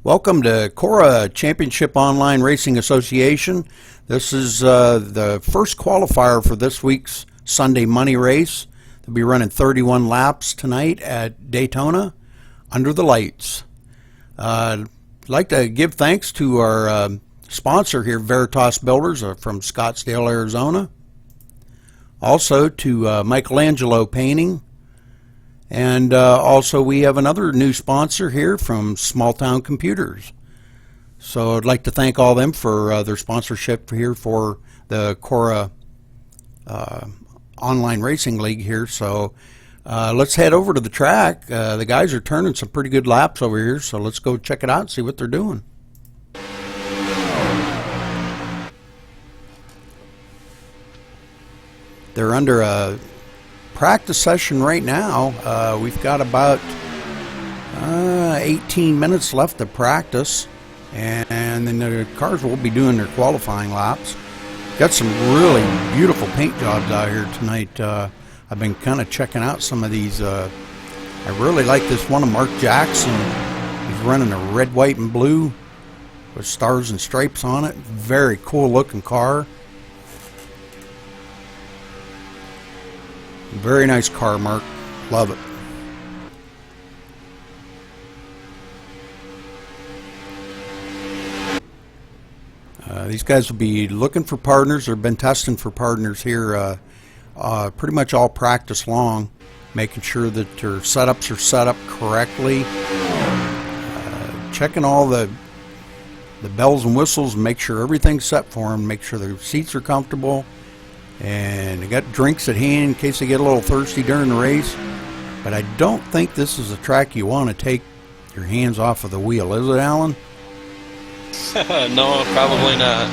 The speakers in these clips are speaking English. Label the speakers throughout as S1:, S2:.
S1: Welcome to C.O.R.A Championship Online Racing Association. This is the first qualifier for this week's Sunday Money race. They'll be running 31 laps tonight at Daytona under the lights. I'd like to give thanks to our sponsor here, Veritas Builders from Scottsdale, Arizona. Also to Michelangelo Painting. And also we have another new sponsor here from Small Town Computers. So I'd like to thank all of them for their sponsorship here for the C.O.R.A Online Racing League here. So let's head over to the track. The guys are turning some pretty good laps over here, so let's go check it out and see what they're doing. They're under a practice session right now. We've got about 18 minutes left to practice, and then the cars will be doing their qualifying laps. Got some really beautiful paint jobs out here tonight. I've been kind of checking out some of these. I really like this one of Mark Jackson. He's running a red, white, and blue with stars and stripes on it. Very cool looking car. Very nice car, Mark. Love it. These guys will be looking for partners. They've been testing for partners here pretty much all practice long, making sure that their setups are set up correctly, checking all the bells and whistles and make sure everything's set for them, make sure their seats are comfortable. And they got drinks at hand in case they get a little thirsty during the race. But I don't think this is a track you want to take your hands off of the wheel, is it, Alan?
S2: No, probably not.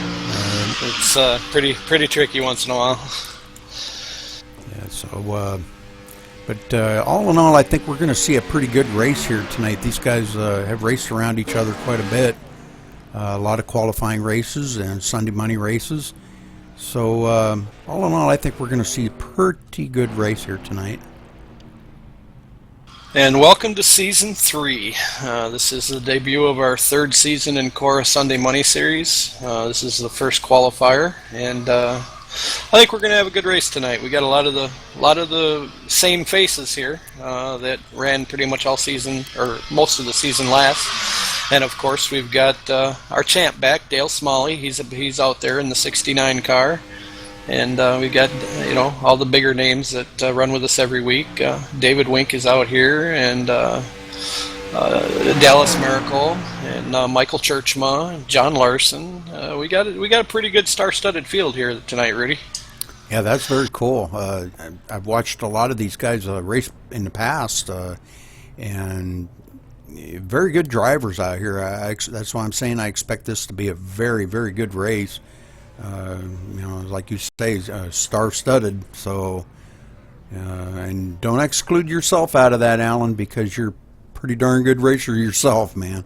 S2: It's pretty tricky once in a while.
S1: Yeah. So, but all in all, I think we're going to see a pretty good race here tonight. These guys have raced around each other quite a bit. A lot of qualifying races and Sunday Money races. So, all in all, I think we're going to see a pretty good race here tonight.
S2: And welcome to Season 3. This is the debut of our third season in C.O.R.A Sunday Money Series. This is the first qualifier, and I think we're going to have a good race tonight. We got a lot of the same faces here that ran pretty much all season, or most of the season last. And of course, we've got our champ back, Dale Smalley. He's out there in the '69 car, and we've got all the bigger names that run with us every week. David Wink is out here, and Dallas Miracle, and Michael Churchma, John Larson. We got a pretty good star-studded field here tonight, Rudy.
S1: Yeah, that's very cool. I've watched a lot of these guys race in the past, and very good drivers out here. That's why I'm saying I expect this to be a very, very good race. Like you say, star-studded. So, and don't exclude yourself out of that, Alan, because you're a pretty darn good racer yourself, man.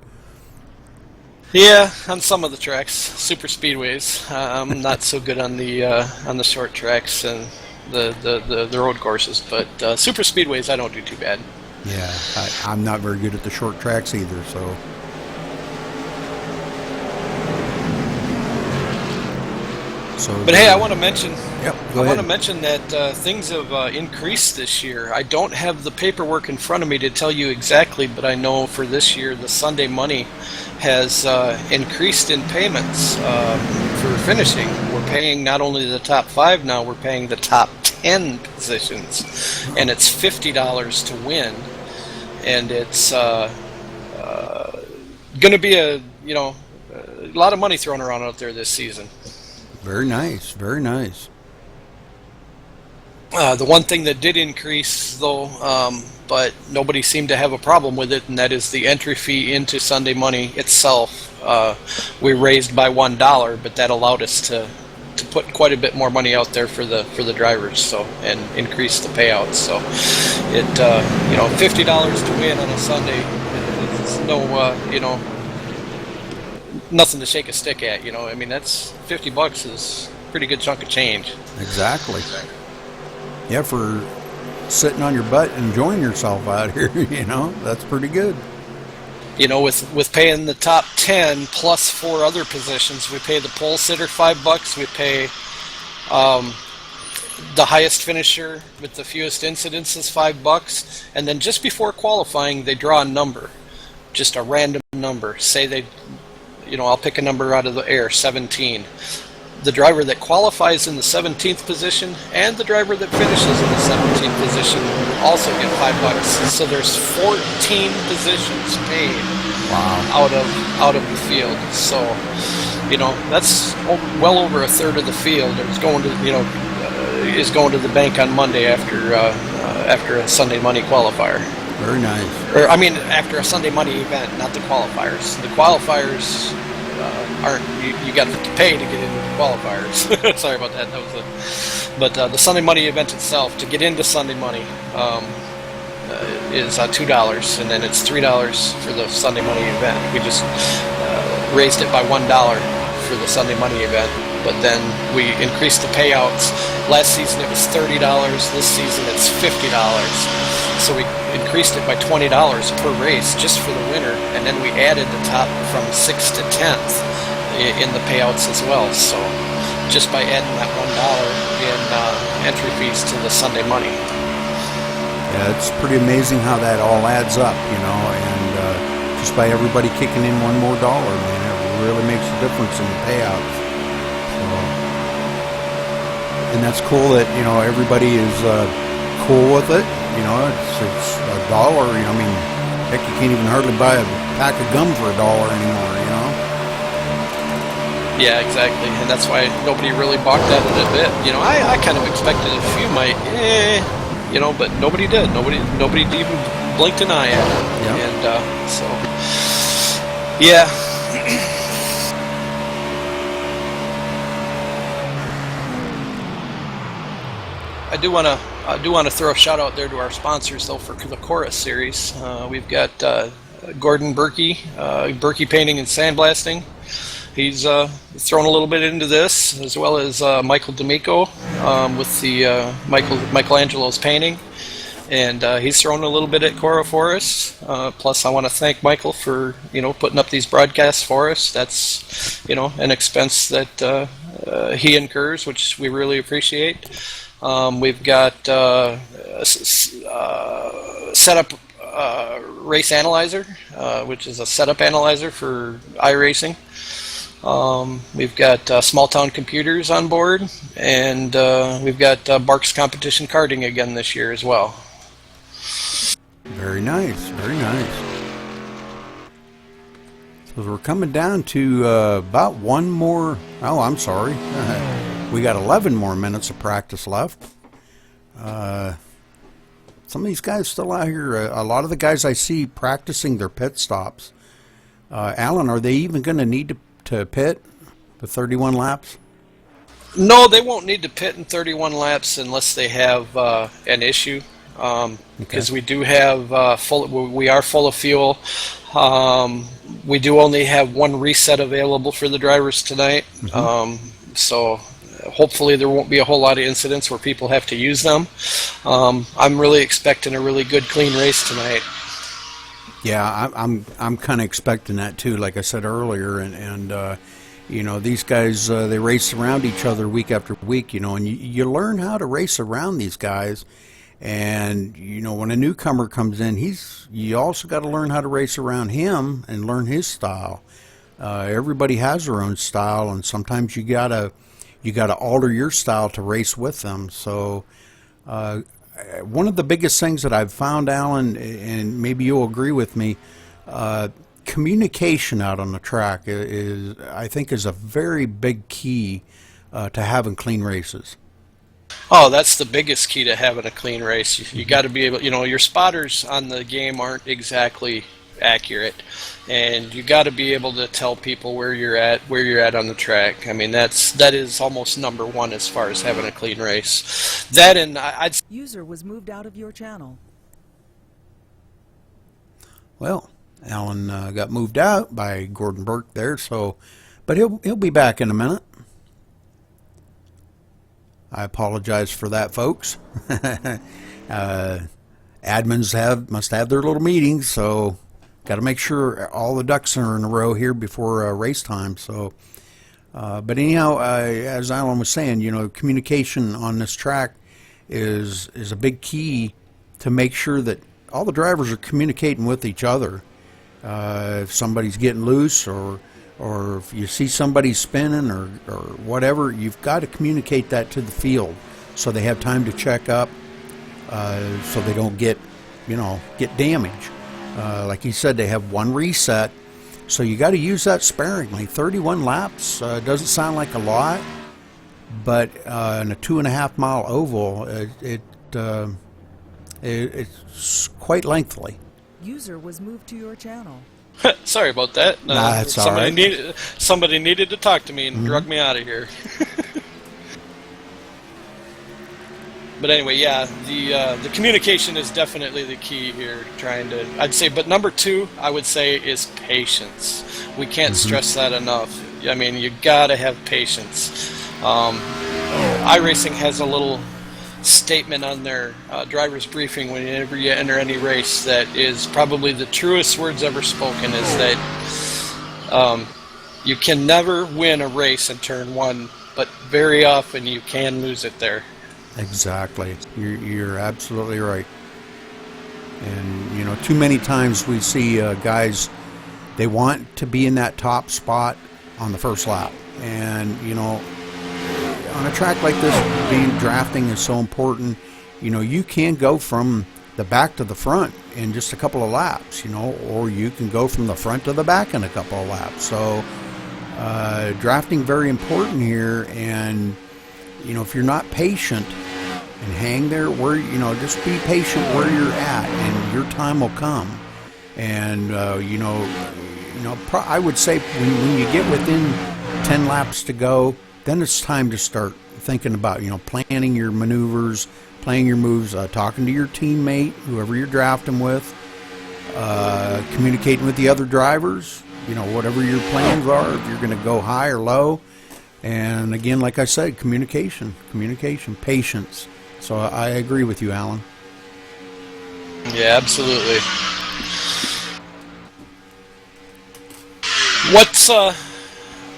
S2: Yeah, on some of the tracks, super speedways. I'm not so good on the short tracks and the road courses, but super speedways I don't do too bad.
S1: Yeah, I'm not very good at the short tracks either, so.
S2: But hey, I want to mention.
S1: Yep,
S2: I want to mention that things have increased this year. I don't have the paperwork in front of me to tell you exactly, but I know for this year the Sunday Money has increased in payments for finishing. We're paying not only the top 5 now, we're paying the top 10 positions, and it's $50 to win. And it's going to be a lot of money thrown around out there this season.
S1: Very nice, very nice.
S2: The one thing that did increase, though, but nobody seemed to have a problem with it, and that is the entry fee into Sunday Money itself. We raised by $1, but that allowed us to put quite a bit more money out there for the drivers, so, and increase the payouts. So it $50 to win on a Sunday, it's no nothing to shake a stick at. I mean, that's $50 is a pretty good chunk of change.
S1: Exactly. Yeah, for sitting on your butt and enjoying yourself out here, that's pretty good.
S2: with paying the top 10 plus 4 other positions, we pay the pole sitter $5. We pay the highest finisher with the fewest incidents is $5, and then just before qualifying, they draw a number, just a random number. Say I'll pick a number out of the air, 17. The driver that qualifies in the 17th position and the driver that finishes in the 17th position also get $5. So there's 14 positions paid.
S1: Wow.
S2: out of the field. So that's well over a third of the field is going to the bank on Monday after a Sunday Money qualifier.
S1: Very nice.
S2: Or after a Sunday Money event, not the qualifiers. The qualifiers aren't. You got to pay to get into the qualifiers. Sorry about that. But the Sunday Money event itself, to get into Sunday Money, is $2, and then it's $3 for the Sunday Money event. We just raised it by $1 for the Sunday Money event, but then we increased the payouts. Last season it was $30. This season it's $50. So we increased it by $20 per race just for the winner, and then we added the top from 6th to 10th in the payouts as well. So just by adding that $1 in entry fees to the Sunday Money.
S1: Yeah, it's pretty amazing how that all adds up, and just by everybody kicking in one more dollar, man, it really makes a difference in the payouts. So, and that's cool that, everybody is cool with it. It's a dollar, heck, you can't even hardly buy a pack of gum for $1 anymore,
S2: Yeah, exactly, and that's why nobody really balked at it a bit. I kind of expected a few might, but nobody did. Nobody even blinked an eye at it.
S1: Yep.
S2: And so, yeah. I do want to throw a shout out there to our sponsors though for the C.O.R.A series. We've got Gordon Berkey, Berkey Painting and Sandblasting. He's thrown a little bit into this, as well as Michael D'Amico with the Michelangelo's painting, and he's thrown a little bit at C.O.R.A for us. Plus, I want to thank Michael for putting up these broadcasts for us. That's an expense that he incurs, which we really appreciate. We've got setup race analyzer, which is a setup analyzer for iRacing. We've got Small Town Computers on board, and we've got Barks Competition Karting again this year as well.
S1: Very nice, very nice. So we're coming down to about one more. Oh, I'm sorry. We got 11 more minutes of practice left. Some of these guys still out here. A lot of the guys I see practicing their pit stops. Alan, are they even going to need to pit for 31 laps?
S2: No, they won't need to pit in 31 laps unless they have an issue. Because we do have we are full of fuel. We do only have one reset available for the drivers tonight. So hopefully there won't be a whole lot of incidents where people have to use them. I'm really expecting a really good, clean race tonight.
S1: Yeah, I'm kind of expecting that too. Like I said earlier, and these guys they race around each other week after week. And you learn how to race around these guys. And when a newcomer comes in, you also got to learn how to race around him and learn his style. Everybody has their own style, and sometimes you gotta alter your style to race with them. So one of the biggest things that I've found, Alan, and maybe you'll agree with me, communication out on the track I think is a very big key to having clean races.
S2: Oh, that's the biggest key to having a clean race. You got to be able, your spotters on the game aren't exactly accurate, and you got to be able to tell people where you're at on the track. I mean, that is almost number one as far as having a clean race. That, and
S3: User was moved out of your channel.
S1: Well, Alan got moved out by Gordon Burke there, but he'll be back in a minute. I apologize for that, folks. Admins must have their little meetings, so got to make sure all the ducks are in a row here before race time. So, but anyhow, as Alan was saying, communication on this track is a big key to make sure that all the drivers are communicating with each other. If somebody's getting loose, or if you see somebody spinning, or whatever, you've got to communicate that to the field so they have time to check up, so they don't get damage. Like he said, they have one reset, so you got to use that sparingly. 31 laps doesn't sound like a lot, but in a 2.5 mile oval, it's quite lengthy.
S3: User was moved to your channel.
S2: Sorry about that.
S1: Nah, it's all right.
S2: Somebody needed to talk to me and drug me out of here. But anyway, yeah, the communication is definitely the key here. I'd say, but number 2, I would say, is patience. We can't stress that enough. I mean, you gotta have patience. iRacing has a little statement on their driver's briefing whenever you enter any race that is probably the truest words ever spoken, is that you can never win a race in turn 1, but very often you can lose it there.
S1: Exactly. You're absolutely right. And, too many times we see guys, they want to be in that top spot on the first lap. And, on a track like this, drafting is so important. You can go from the back to the front in just a couple of laps, or you can go from the front to the back in a couple of laps. So, drafting very important here. And, if you're not patient and hang there where, just be patient where you're at, and your time will come. And, I would say when you get within 10 laps to go, then it's time to start thinking about, planning your maneuvers, playing your moves, talking to your teammate, whoever you're drafting with, communicating with the other drivers, whatever your plans are, if you're going to go high or low. And again, like I said, communication, patience. So I agree with you, Alan.
S2: Yeah, absolutely.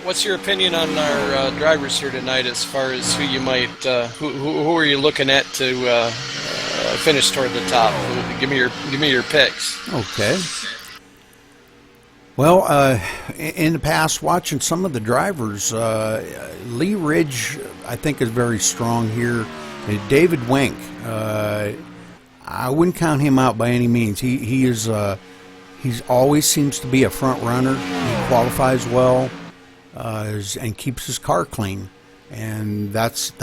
S2: What's your opinion on our drivers here tonight, as far as who you might, who are you looking at to finish toward the top? Give me your picks.
S1: Okay. Well, in the past, watching some of the drivers, Lee Ridge, I think, is very strong here. David Wenk, I wouldn't count him out by any means. He's always seems to be a front runner. He qualifies well, and keeps his car clean, and that's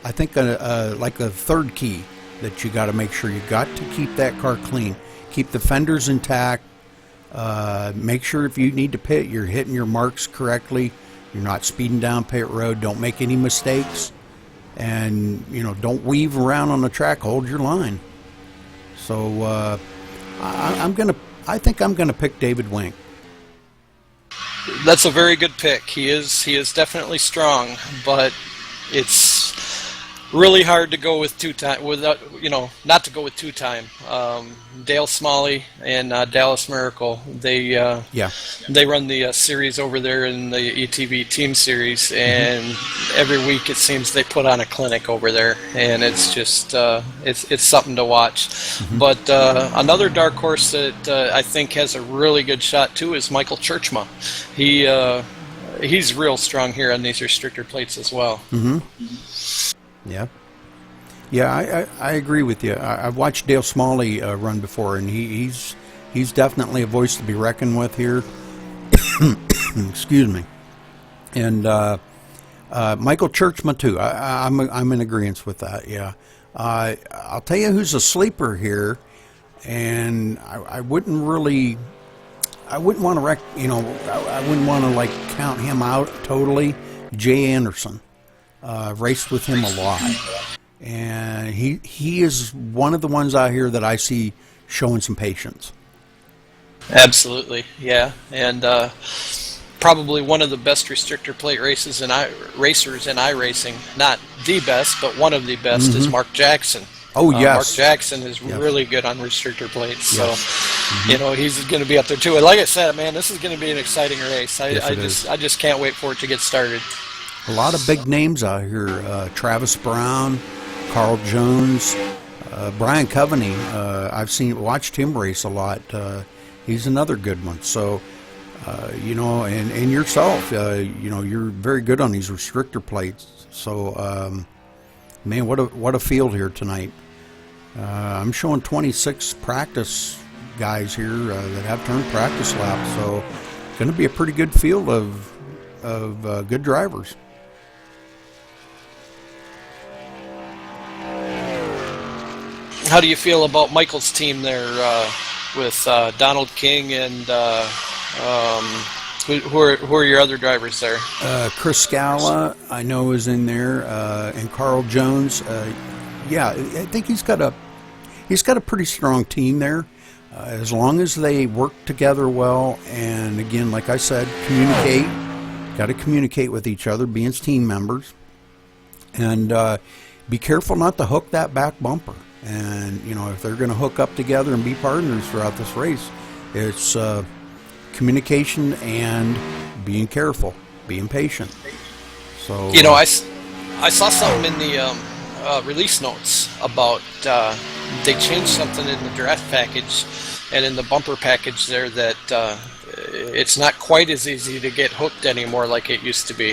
S1: I think like a third key that you got to make sure. You got to keep that car clean, keep the fenders intact. Make sure if you need to pit, you're hitting your marks correctly. You're not speeding down pit road. Don't make any mistakes, and don't weave around on the track. Hold your line. So I think I'm gonna pick David Wenk.
S2: That's a very good pick. He is definitely strong, but it's really hard to go with two-time without, not to go with two-time. Dale Smalley and Dallas Miracle, they run the series over there in the ETV Team Series, and every week it seems they put on a clinic over there, and it's just it's something to watch. But another dark horse that I think has a really good shot too is Michael Churchma. He's real strong here on these restrictor plates as well.
S1: Yeah, I agree with you. I've watched Dale Smalley run before, and he's definitely a voice to be reckoned with here. Excuse me. And Michael Churchman too. I'm in agreement with that. Yeah. I'll tell you who's a sleeper here, and I wouldn't want to I wouldn't want to count him out totally. Jay Anderson. Raced with him a lot, and he is one of the ones out here that I see showing some patience.
S2: Absolutely, yeah, and probably one of the best restrictor plate racers in iRacing. Not the best, but one of the best is Mark Jackson.
S1: Oh yes,
S2: Mark Jackson is really good on restrictor plates.
S1: Yes.
S2: So you know, he's going to be up there too. And like I said, man, this is going to be an exciting race. I just can't wait for it to get started.
S1: A lot of big names out here. Travis Brown, Carl Jones, Brian Coveney. Watched him race a lot. He's another good one. So, you know, and yourself, you know, you're very good on these restrictor plates. So, man, what a field here tonight. I'm showing 26 practice guys here that have turned practice laps. So, it's going to be a pretty good field of good drivers.
S2: How do you feel about Michael's team there with Donald King and who are your other drivers there?
S1: Chris Scala, I know, is in there, and Carl Jones. Yeah, I think he's got a pretty strong team there. As long as they work together well, and again, like I said, communicate. Got to communicate with each other, being team members, and be careful not to hook that back bumper. And, you know, if they're going to hook up together and be partners throughout this race, it's communication and being careful, being patient. So,
S2: you know, I saw something in the release notes about they changed something in the draft package and in the bumper package there that it's not quite as easy to get hooked anymore like it used to be.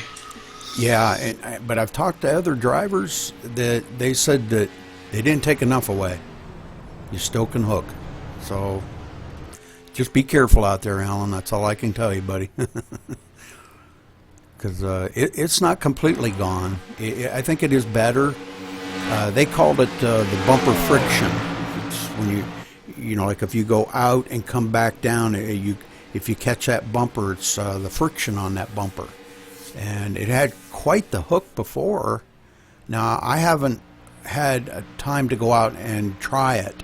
S1: Yeah, but I've talked to other drivers that they said that they didn't take enough away. You still can hook. So just be careful out there, Alan. That's all I can tell you, buddy. Because it's not completely gone. I think it is better. They called it the bumper friction. It's when you know, like if you go out and come back down, if you catch that bumper, it's the friction on that bumper. And it had quite the hook before. Now, I haven't had time to go out and try it.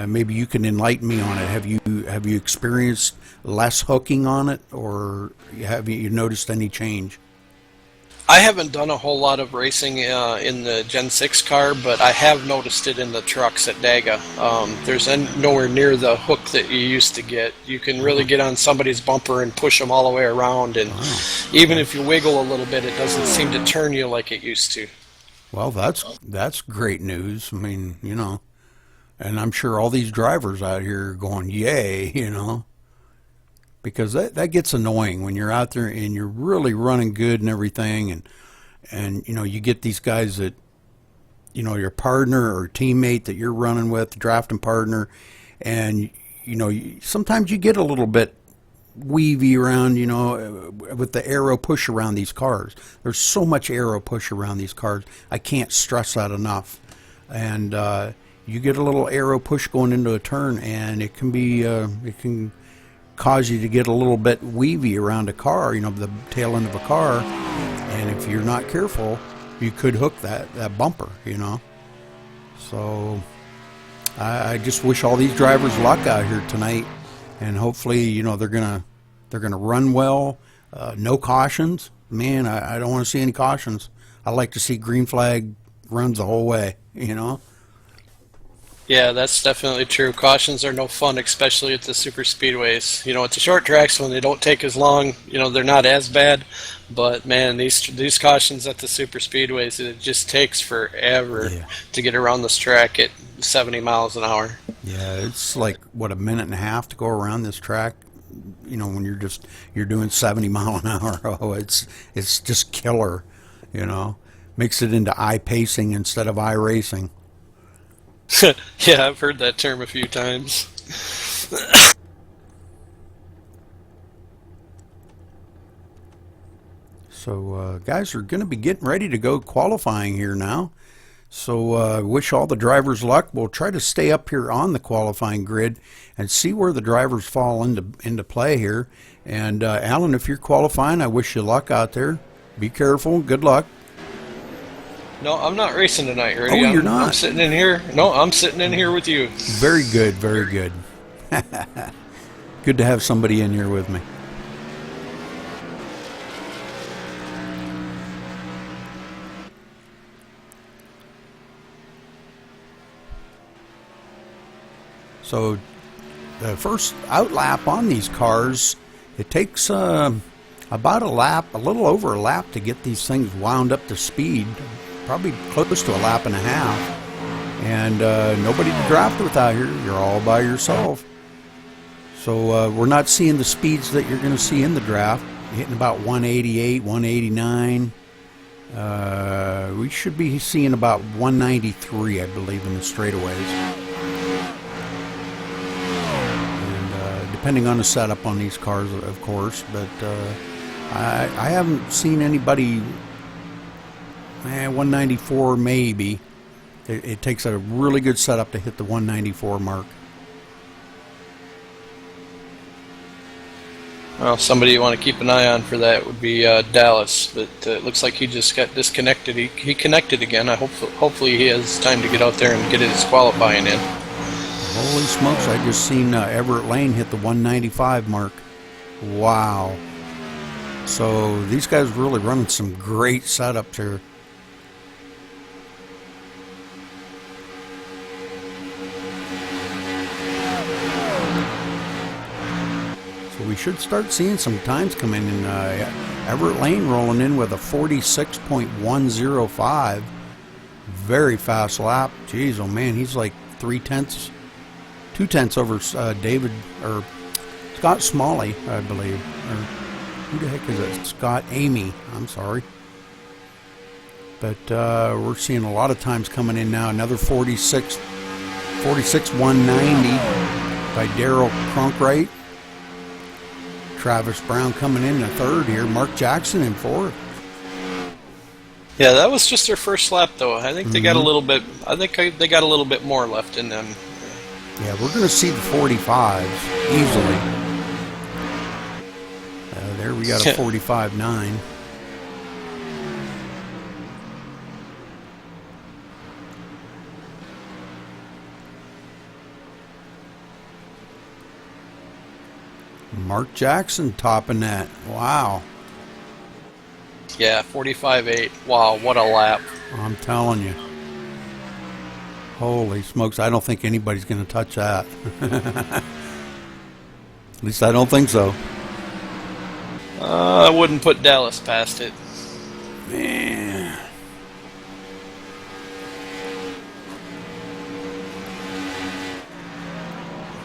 S1: Maybe you can enlighten me on it. Have you experienced less hooking on it, or have you noticed any change?
S2: I haven't done a whole lot of racing in the Gen 6 car, but I have noticed it in the trucks at Daga. There's nowhere near the hook that you used to get. You can really get on somebody's bumper and push them all the way around, and even if you wiggle a little bit, it doesn't seem to turn you like it used to.
S1: Well, that's great news. I mean, you know, and I'm sure all these drivers out here are going, yay, you know, because that gets annoying when you're out there and you're really running good and everything, and you know, you get these guys that, you know, your partner or teammate that you're running with, drafting partner, and you know, sometimes you get a little bit weavy around, you know, with the aero push around these cars. There's so much aero push around these cars. I can't stress that enough. And you get a little aero push going into a turn, and it can cause you to get a little bit weavy around a car, you know, the tail end of a car. And if you're not careful, you could hook that bumper, you know. So I just wish all these drivers luck out here tonight. And hopefully, you know, they're gonna run well. No cautions. Man, I don't want to see any cautions. I like to see green flag runs the whole way, you know.
S2: Yeah, that's definitely true. Cautions are no fun, especially at the super speedways. You know, at the short tracks, when they don't take as long, you know, they're not as bad. But man, these cautions at the super speedways, it just takes forever to get around this track at 70 miles an hour.
S1: Yeah, it's like what, a minute and a half to go around this track. You know, when you're doing 70 mile an hour. Oh, it's just killer. You know, makes it into I-pacing instead of I-racing.
S2: Yeah, I've heard that term a few times.
S1: So guys are going to be getting ready to go qualifying here now. So wish all the drivers luck. We'll try to stay up here on the qualifying grid and see where the drivers fall into play here. And Alan, if you're qualifying, I wish you luck out there. Be careful. Good luck.
S2: No, I'm not racing tonight, Rudy.
S1: Oh, you're not?
S2: I'm sitting in here. No, I'm sitting in here with you.
S1: Very good, very good. Good to have somebody in here with me. So the first out lap on these cars, it takes about a lap, a little over a lap to get these things wound up to speed, probably close to a lap and a half. And nobody to draft with out here. You're all by yourself. So we're not seeing the speeds that you're going to see in the draft. Hitting about 188, 189. We should be seeing about 193, I believe, in the straightaways. And depending on the setup on these cars, of course. But I haven't seen anybody. 194 maybe. It takes a really good setup to hit the 194 mark.
S2: Well, somebody you want to keep an eye on for that would be Dallas, but it looks like he just got disconnected. He connected again. Hopefully he has time to get out there and get his qualifying in.
S1: Holy smokes, I just seen Everett Lane hit the 195 mark. Wow. So these guys really running some great setups here. We should start seeing some times come in. Everett Lane rolling in with a 46.105. Very fast lap. Jeez, oh man, he's like 2/10 over David, or Scott Smalley, I believe. Or who the heck is it? Scott Amy, I'm sorry. But we're seeing a lot of times coming in now. Another 46.190 by Daryl Cronkright. Travis Brown coming in third here. Mark Jackson in fourth.
S2: Yeah, that was just their first lap, though. I think they got a little bit. I think they got a little bit more left in them.
S1: Yeah, we're going to see the 45s easily. There we got a 45.9. Mark Jackson topping that. Wow.
S2: Yeah, 45.8. Wow, what a lap.
S1: I'm telling you. Holy smokes, I don't think anybody's going to touch that. At least I don't think so.
S2: I wouldn't put Dallas past it.
S1: Man.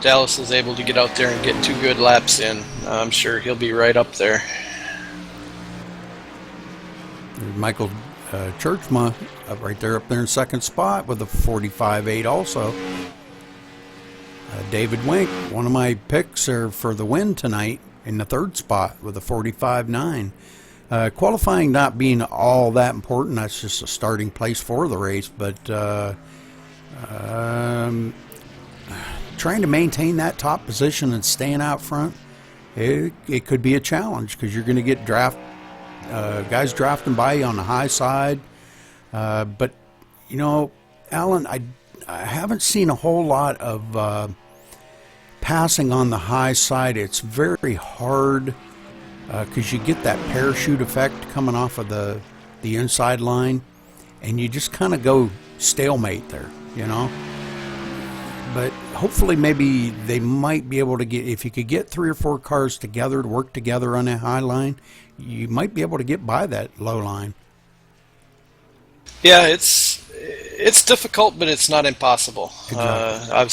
S2: Dallas is able to get out there and get 2 good laps in. I'm sure he'll be right up there.
S1: There's Michael Churchma right there up there in second spot with a 45.8 also. David Wink, one of my picks for the win tonight, in the third spot with a 45.9. Qualifying not being all that important, that's just a starting place for the race, but trying to maintain that top position and staying out front, it could be a challenge because you're going to get guys drafting by you on the high side. But, you know, Alan, I haven't seen a whole lot of passing on the high side. It's very hard because you get that parachute effect coming off of the inside line, and you just kind of go stalemate there, you know. But hopefully maybe they might be able to get, if you could get 3 or 4 cars together to work together on that high line, you might be able to get by that low line.
S2: Yeah, it's difficult, but it's not impossible.
S1: Exactly.
S2: I've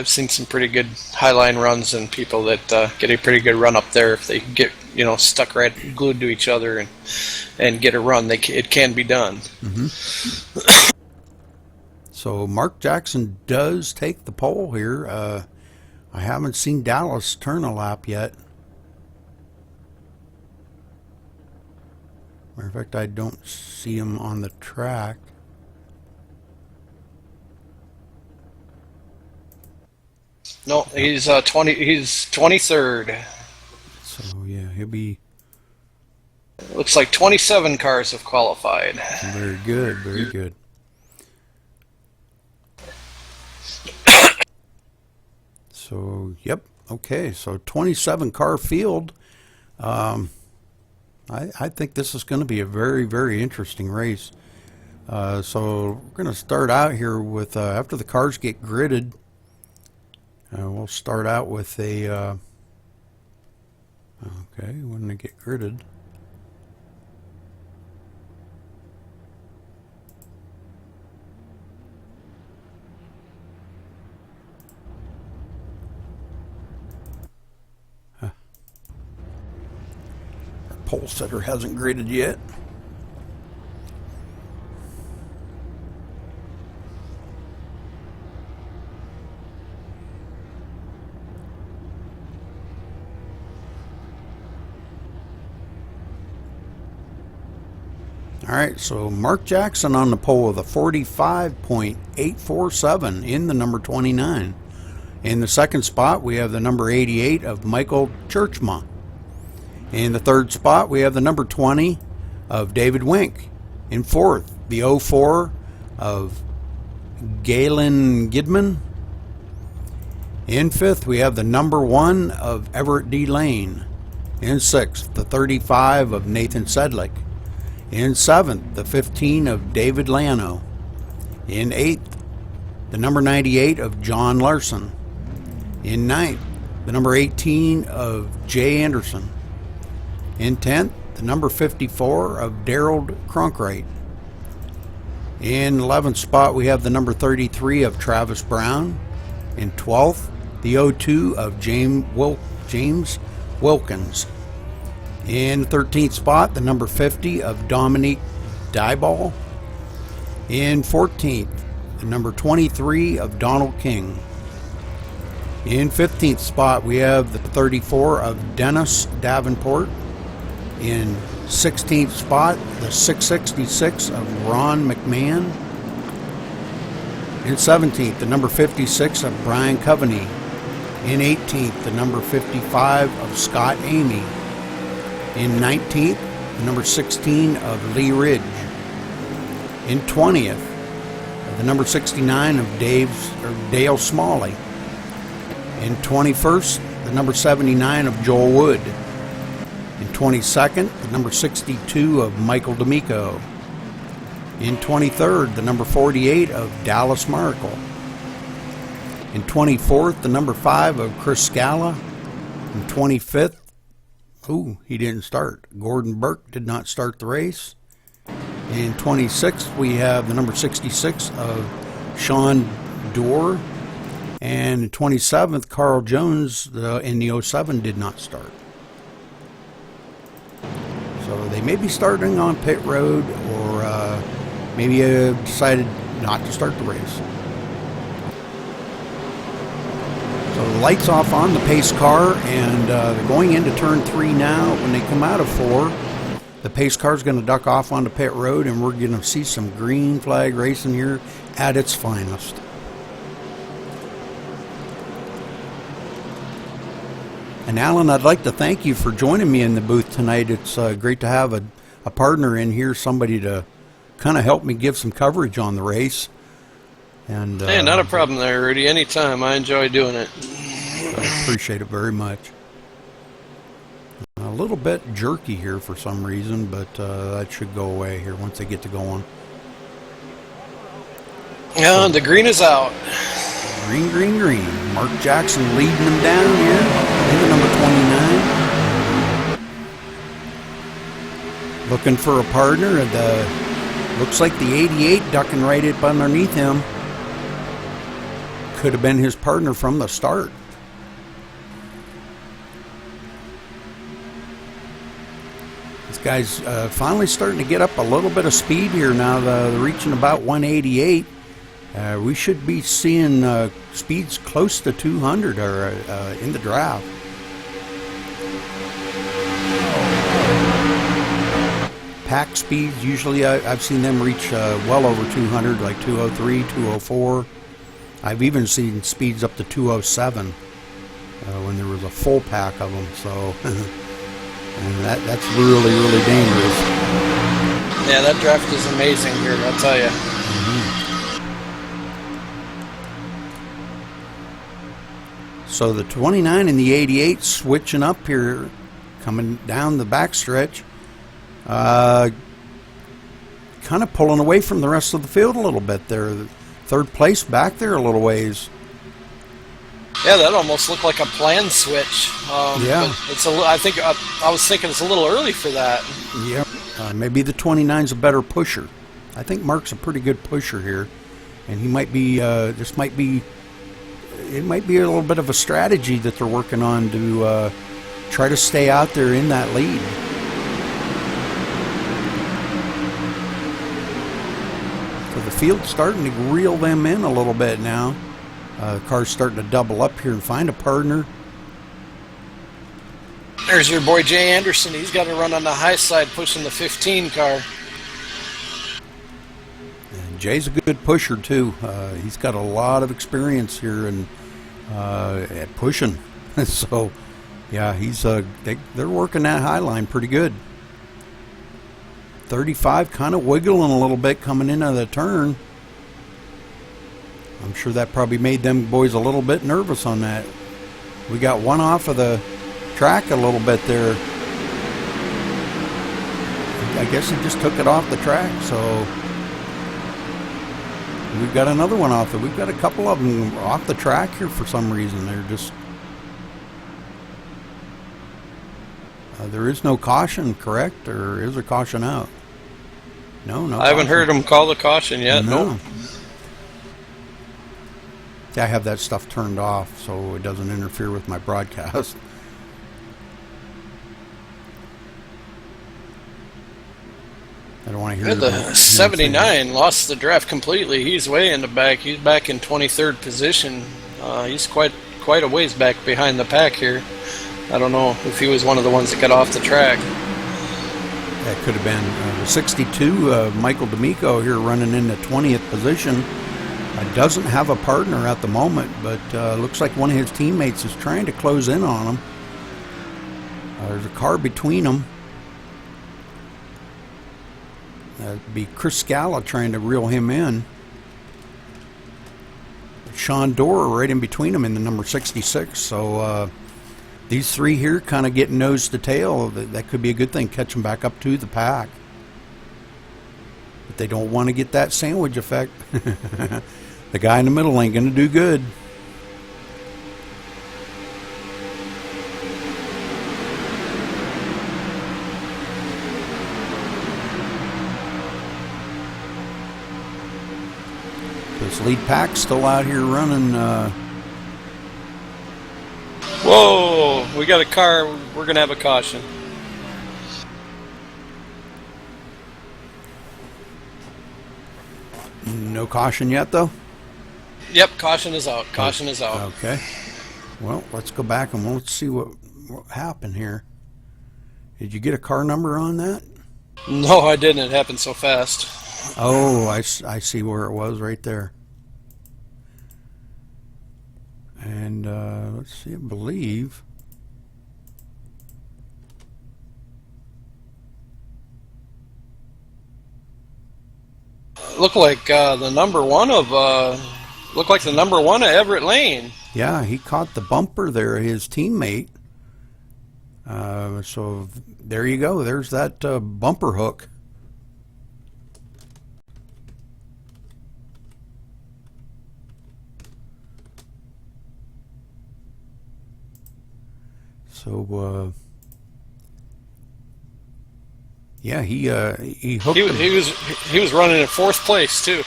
S2: seen some pretty good high line runs and people that get a pretty good run up there if they get stuck right glued to each other and get a run. It can be done.
S1: Mm-hmm. So Mark Jackson does take the pole here. I haven't seen Dallas turn a lap yet. Matter of fact, I don't see him on the track.
S2: No, he's 20. He's 23rd.
S1: So yeah, he'll be.
S2: Looks like 27 cars have qualified.
S1: Very good, very good. So, yep, okay, so 27 car field. I think this is going to be a very, very interesting race. So we're going to start out here with, after the cars get gridded, We'll start out with a, okay, when they get gridded. Our pole setter hasn't gridded yet. All right, so Mark Jackson on the pole with a 45.847 in the number 29. In the second spot, we have the number 88 of Michael Churchma. In the third spot, we have the number 20 of David Wink. In fourth, the 04 of Galen Gidman. In fifth, we have the number 1 of Everett D. Lane. In sixth, the 35 of Nathan Sedlick. In seventh, the 15 of David Lano. In eighth, the number 98 of John Larson. In ninth, the number 18 of Jay Anderson. In 10th, the number 54 of Daryl Cronkwright. In 11th spot, we have the number 33 of Travis Brown. In 12th, the 02 of James Wilkins. In 13th spot, the number 50 of Dominique Dyball. In 14th, the number 23 of Donald King. In 15th spot, we have the 34 of Dennis Davenport. In 16th spot, the 666 of Ron McMahon. In 17th, the number 56 of Brian Coveney. In 18th, the number 55 of Scott Amy. In 19th, the number 16 of Lee Ridge. In 20th, the number 69 of Dale Smalley. In 21st, the number 79 of Joel Wood. In 22nd, the number 62 of Michael D'Amico. In 23rd, the number 48 of Dallas Markle. In 24th, the number 5 of Chris Scala. In 25th, he didn't start. Gordon Burke did not start the race. In 26th, we have the number 66 of Sean Dorr. And in 27th, Carl Jones in the 07 did not start. So they may be starting on pit road, or maybe decided not to start the race. So the lights off on the pace car, and they're going into turn 3 now. When they come out of 4, the pace car is going to duck off onto pit road, and we're going to see some green flag racing here at its finest. And Alan, I'd like to thank you for joining me in the booth tonight. It's great to have a partner in here, somebody to kind of help me give some coverage on the race. And
S2: hey, not a problem there, Rudy. Anytime. I enjoy doing it.
S1: I appreciate it very much. A little bit jerky here for some reason, but that should go away here once they get to going.
S2: Yeah, the green is out.
S1: Green, green, green. Mark Jackson leading them down here in the number 29. Looking for a partner. Looks like the 88 ducking right up underneath him. Could have been his partner from the start. This guy's finally starting to get up a little bit of speed here now. They're reaching about 188. We should be seeing speeds close to 200 or in the draft. Pack speeds, usually I've seen them reach well over 200, like 203, 204. I've even seen speeds up to 207 when there was a full pack of them. So and that's really, really dangerous.
S2: Yeah, that draft is amazing here, I'll tell you.
S1: So the 29 and the 88 switching up here, coming down the backstretch, kind of pulling away from the rest of the field a little bit there. Third place back there a little ways.
S2: Yeah, that almost looked like a plan switch.
S1: Yeah.
S2: But it's I think I was thinking it's a little early for that.
S1: Yep. Maybe the 29's a better pusher. I think Mark's a pretty good pusher here, and he might be. This might be. It might be a little bit of a strategy that they're working on to try to stay out there in that lead. So the field's starting to reel them in a little bit now. The car's starting to double up here and find a partner.
S2: There's your boy Jay Anderson. He's got to run on the high side, pushing the 15 car.
S1: And Jay's a good pusher too. He's got a lot of experience here and at pushing. So, yeah, he's they're working that high line pretty good. 35 kind of wiggling a little bit coming into the turn. I'm sure that probably made them boys a little bit nervous on that. We got one off of the track a little bit there. I guess he just took it off the track, so we've got another one off. We've got a couple of them off the track here for some reason. They're just there is no caution, correct? Or is there caution out? No.
S2: I haven't heard him call the caution yet.
S1: No. I have that stuff turned off so it doesn't interfere with my broadcast. I don't want to hear
S2: The 79 lost the draft completely. He's way in the back. He's back in 23rd position. He's quite a ways back behind the pack here. I don't know if he was one of the ones that got off the track.
S1: That could have been the 62, Michael D'Amico here running in the 20th position. Doesn't have a partner at the moment, but looks like one of his teammates is trying to close in on him. There's a car between them. That'd be Chris Scala trying to reel him in. Sean Dorr right in between them in the number 66. So these three here kind of getting nose to tail. That could be a good thing, catch them back up to the pack. But they don't want to get that sandwich effect. The guy in the middle ain't going to do good. This lead pack's still out here running.
S2: Whoa, we got a car. We're going to have a caution.
S1: No caution yet, though?
S2: Yep, caution is out. Caution is out.
S1: Okay. Well, let's go back and let's see what happened here. Did you get a car number on that?
S2: No, I didn't. It happened so fast.
S1: Oh, I see where it was right there. And let's see, I believe.
S2: Looked like the number one of Everett Lane.
S1: Yeah, he caught the bumper there, his teammate. So there you go. There's that bumper hook. So yeah, he hooked.
S2: He was running in fourth place too.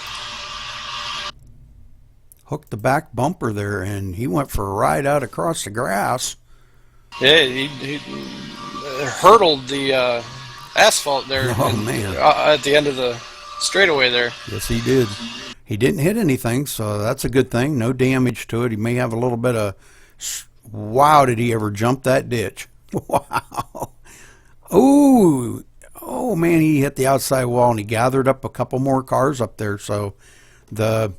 S1: Hooked the back bumper there, and he went for a ride out across the grass.
S2: Yeah, he hurdled the asphalt there.
S1: Oh, man.
S2: At the end of the straightaway there.
S1: Yes, he did. He didn't hit anything, so that's a good thing. No damage to it. He may have a little bit of... Wow, did he ever jump that ditch? Wow. Ooh. Oh, man, he hit the outside wall, and he gathered up a couple more cars up there. So the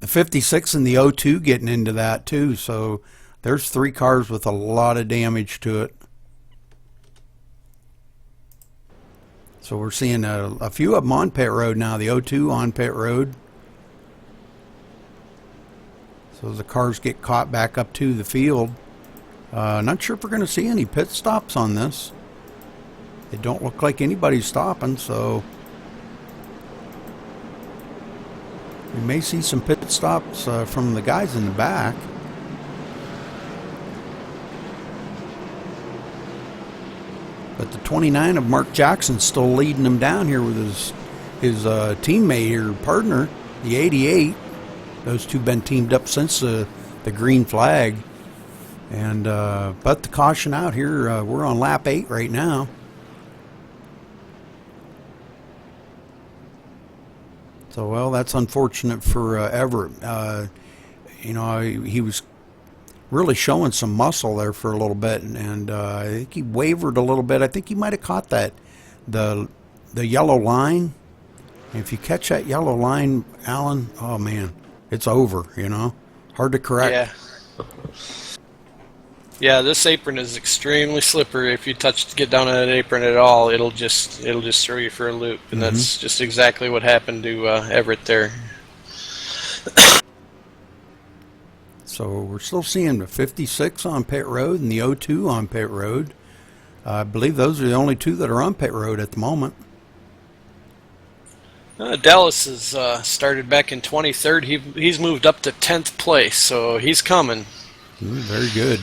S1: 56 and the 02 getting into that, too. So there's three cars with a lot of damage to it. So we're seeing a few of them on pit road now. The 02 on pit road. So the cars get caught back up to the field. Not sure if we're going to see any pit stops on this. It don't look like anybody's stopping, so we may see some pit stops from the guys in the back. But the 29 of Mark Jackson's still leading him down here with his teammate or partner, the 88. Those two been teamed up since the green flag. And but the caution out here, we're on lap 8 right now. So, well, that's unfortunate for Everett. You know, he was really showing some muscle there for a little bit, and I think he wavered a little bit. I think he might have caught the yellow line. And if you catch that yellow line, Alan, oh man, it's over. You know, hard to correct.
S2: Yeah. Yeah, this apron is extremely slippery. If you get down on that apron at all, it'll just throw you for a loop, and that's just exactly what happened to Everett there.
S1: So we're still seeing the 56 on pit road and the 02 on pit road. I believe those are the only two that are on pit road at the moment.
S2: Dallas has started back in 23rd. He's moved up to 10th place, so he's coming.
S1: Very good.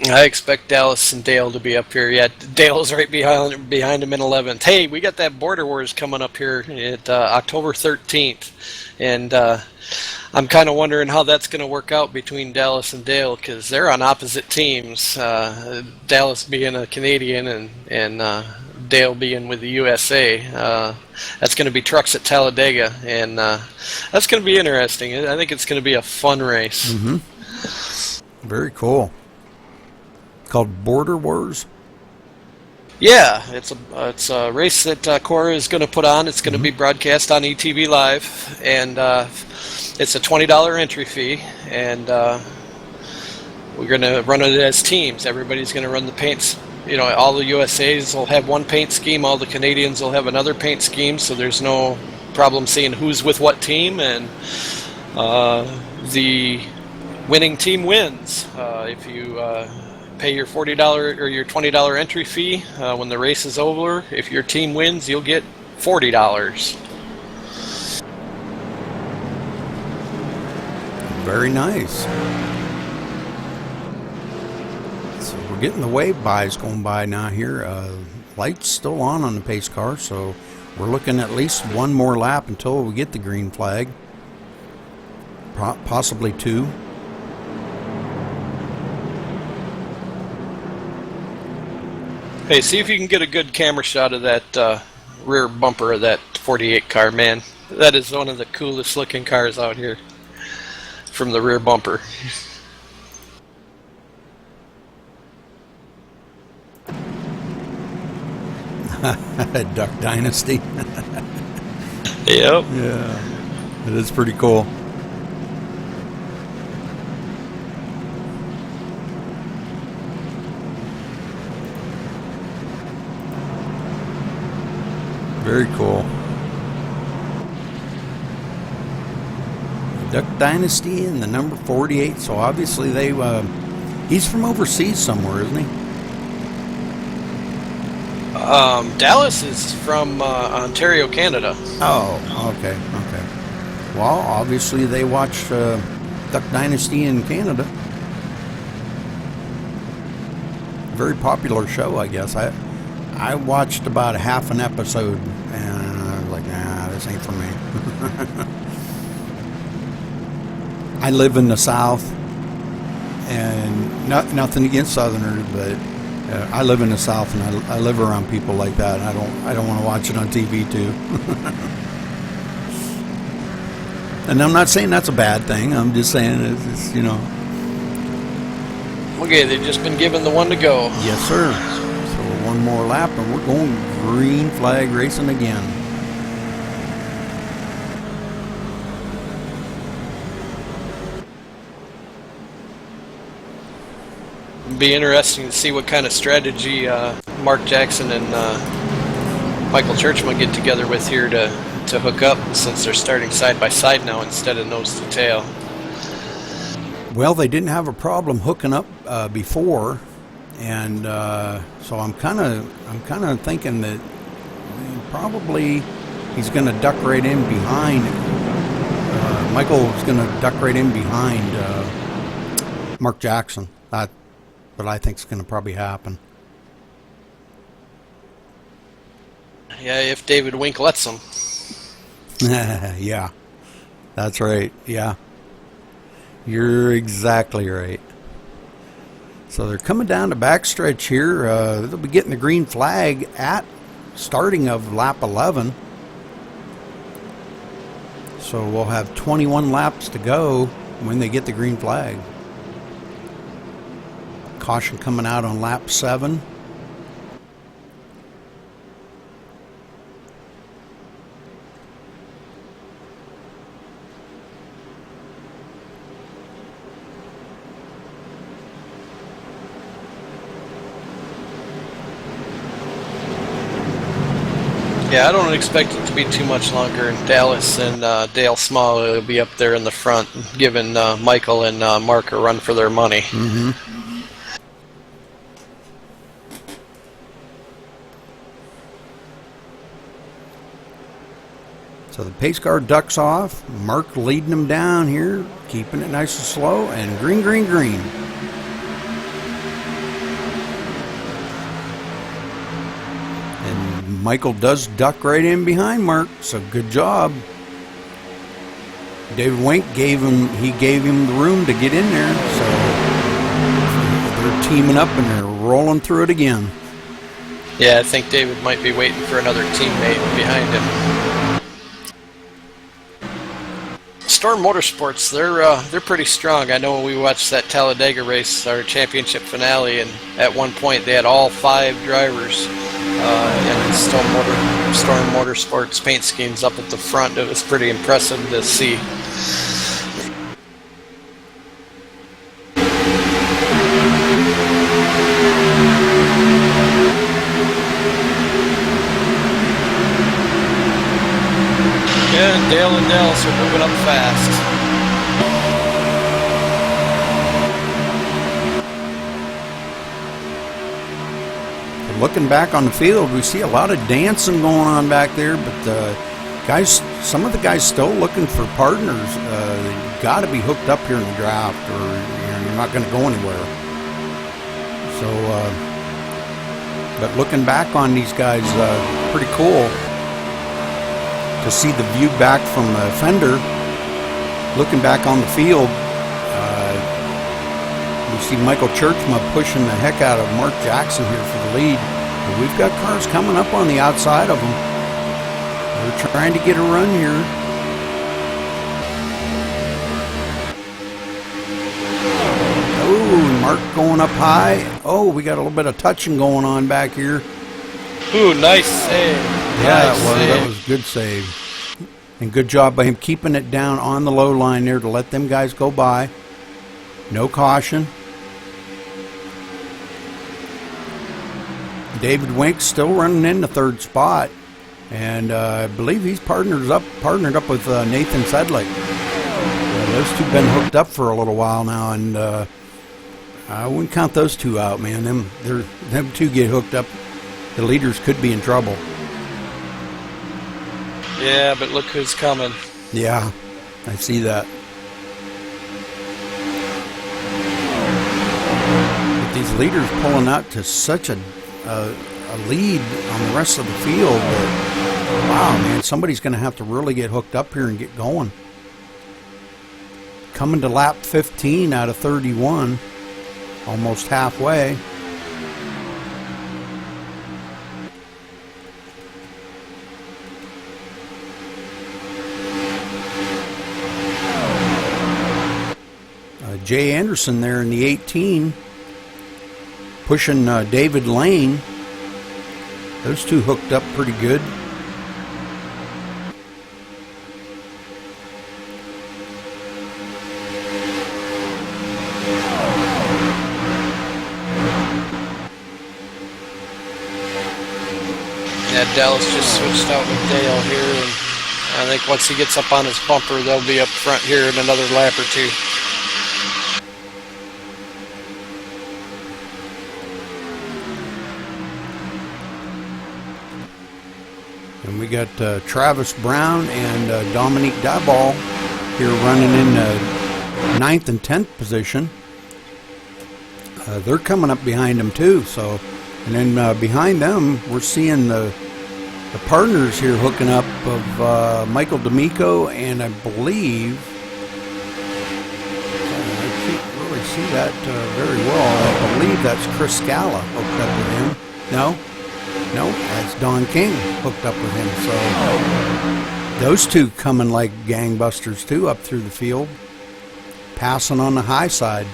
S2: I expect Dallas and Dale to be up here. Yeah, Dale's right behind him in 11th. Hey, we got that Border Wars coming up here at October 13th, and I'm kind of wondering how that's going to work out between Dallas and Dale, because they're on opposite teams. Dallas being a Canadian and Dale being with the USA. That's going to be trucks at Talladega, and that's going to be interesting. I think it's going to be a fun race.
S1: Very cool. Called Border Wars.
S2: Yeah, it's a race that C.O.R.A is going to put on. It's going to be broadcast on ETV Live, and it's a $20 entry fee, and we're going to run it as teams. Everybody's going to run the paints. You know, all the USAs will have one paint scheme, all the Canadians will have another paint scheme, so there's no problem seeing who's with what team, and the winning team wins. If you pay your $40 or your $20 entry fee when the race is over, if your team wins, you'll get $40.
S1: Very nice. So we're getting the wave bys going by now here. Lights still on the pace car, so we're looking at least one more lap until we get the green flag. Possibly two.
S2: Hey, see if you can get a good camera shot of that rear bumper of that 48 car, man. That is one of the coolest looking cars out here from the rear bumper.
S1: Duck Dynasty.
S2: Yep.
S1: Yeah, it is pretty cool. Very cool. Duck Dynasty and the number 48. So obviously he's from overseas somewhere, isn't he?
S2: Dallas is from Ontario, Canada.
S1: Oh, okay. Well, obviously they watch Duck Dynasty in Canada. Very popular show, I guess. I watched about a half an episode, and I was like, nah, this ain't for me. I live in the South, and nothing against Southerners, but I live in the South, and I live around people like that. And I don't want to watch it on TV too. And I'm not saying that's a bad thing. I'm just saying it's you know.
S2: Okay, they've just been given the one to go.
S1: Yes, sir. So one more lap, and we're going green flag racing again.
S2: It'd be interesting to see what kind of strategy Mark Jackson and Michael Churchman get together with here to hook up, since they're starting side by side now instead of nose to tail.
S1: Well, they didn't have a problem hooking up before, and so I'm kind of thinking that probably he's going to duck right in behind. Michael's going to duck right in behind Mark Jackson. That, what I think is going to probably happen.
S2: Yeah, if David Wink lets him.
S1: Yeah, that's right. Yeah, you're exactly right. So they're coming down the backstretch here. They'll be getting the green flag at starting of lap 11. So we'll have 21 laps to go when they get the green flag. Caution coming out on lap 7.
S2: Yeah, I don't expect it to be too much longer in Dallas, and Dale Small will be up there in the front, giving Michael and Mark a run for their money.
S1: Mm-hmm. So the pace car ducks off. Mark leading them down here, keeping it nice and slow, and green, green, green. Michael does duck right in behind Mark, so good job. David Wink gave him the room to get in there, so they're teaming up and they're rolling through it again.
S2: Yeah, I think David might be waiting for another teammate behind him. Storm Motorsports, they're pretty strong. I know we watched that Talladega race, our championship finale, and at one point they had all 5 drivers in Storm Motorsports paint schemes up at the front. It was pretty impressive to see. Yeah, and Dale and Dallas are moving up fast.
S1: Looking back on the field, we see a lot of dancing going on back there, but some of the guys still looking for partners. They've got to be hooked up here in the draft, or you're not going to go anywhere. So, but looking back on these guys, pretty cool to see the view back from the fender. Looking back on the field, we see Michael Churchma pushing the heck out of Mark Jackson here for the lead. But we've got cars coming up on the outside of them. They're trying to get a run here. Oh, Mark going up high. Oh, we got a little bit of touching going on back here.
S2: Ooh, nice save.
S1: Yeah, that was a good save. And good job by him keeping it down on the low line there to let them guys go by. No caution. David Wink still running in the 3rd spot, and I believe he's partnered up with Nathan Sedlick. Those two been hooked up for a little while now, and I wouldn't count those two out, man. Them two get hooked up, the leaders could be in trouble.
S2: Yeah, but look who's coming.
S1: Yeah, I see that. These leaders pulling out to such a lead on the rest of the field that, wow, man, somebody's going to have to really get hooked up here and get going. Coming to lap 15 out of 31, almost halfway. Jay Anderson there in the 18. Pushing David Lane. Those two hooked up pretty good.
S2: Yeah, Dallas just switched out with Dale here, and I think once he gets up on his bumper, they'll be up front here in another lap or two.
S1: And we got Travis Brown and Dominique Dabal here running in 9th and 10th position. they're coming up behind them too. So, and then behind them, we're seeing the partners here hooking up of Michael D'Amico, and I believe I can't really see that very well. I believe that's Chris Scala hooked up with him. No, that's Don King hooked up with him. So those two coming like gangbusters too up through the field, passing on the high side.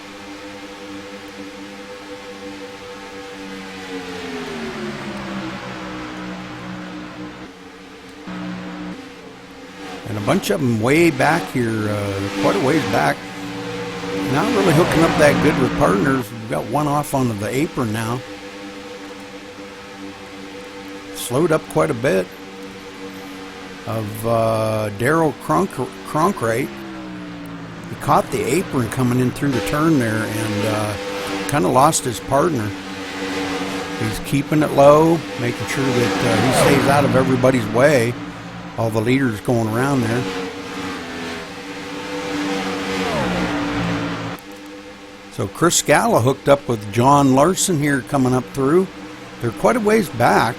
S1: And a bunch of them way back here, quite a ways back. Not really hooking up that good with partners. We've got one off on the apron now. Slowed up quite a bit. Of Daryl Cronkrate. He caught the apron coming in through the turn there and kind of lost his partner. He's keeping it low, making sure that he stays out of everybody's way. All the leaders going around there. So Chris Scala hooked up with John Larson here coming up through. They're quite a ways back,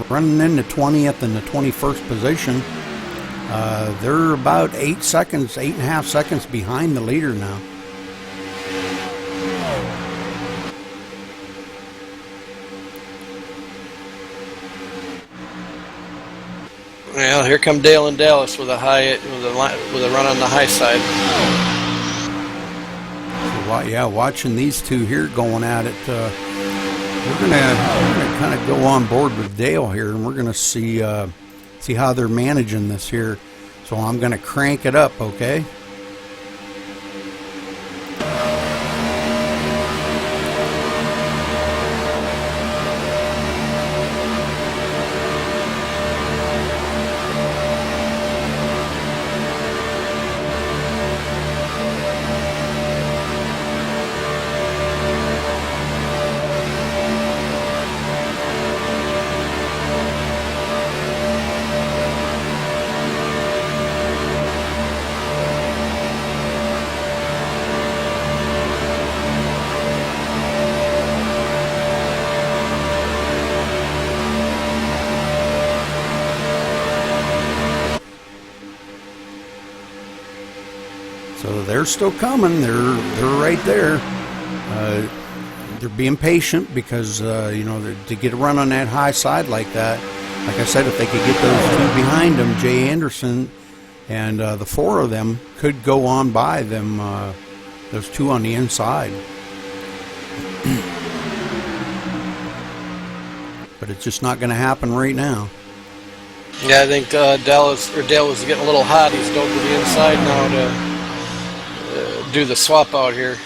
S1: running in the 20th and the 21st position. They're about 8.5 seconds behind the leader now.
S2: Well, here come Dale and Dallas with a run on the high side.
S1: So, yeah, watching these two here going at it, we're gonna kind of go on board with Dale here, and we're gonna see how they're managing this here. So I'm gonna crank it up, okay? So they're still coming. They're right there. They're being patient because to get a run on that high side like that. Like I said, if they could get those two behind them, Jay Anderson and the four of them could go on by them. Those two on the inside. But it's just not going to happen right now.
S2: Yeah, I think Dale was getting a little hot. He's going to the inside now to do the swap out here.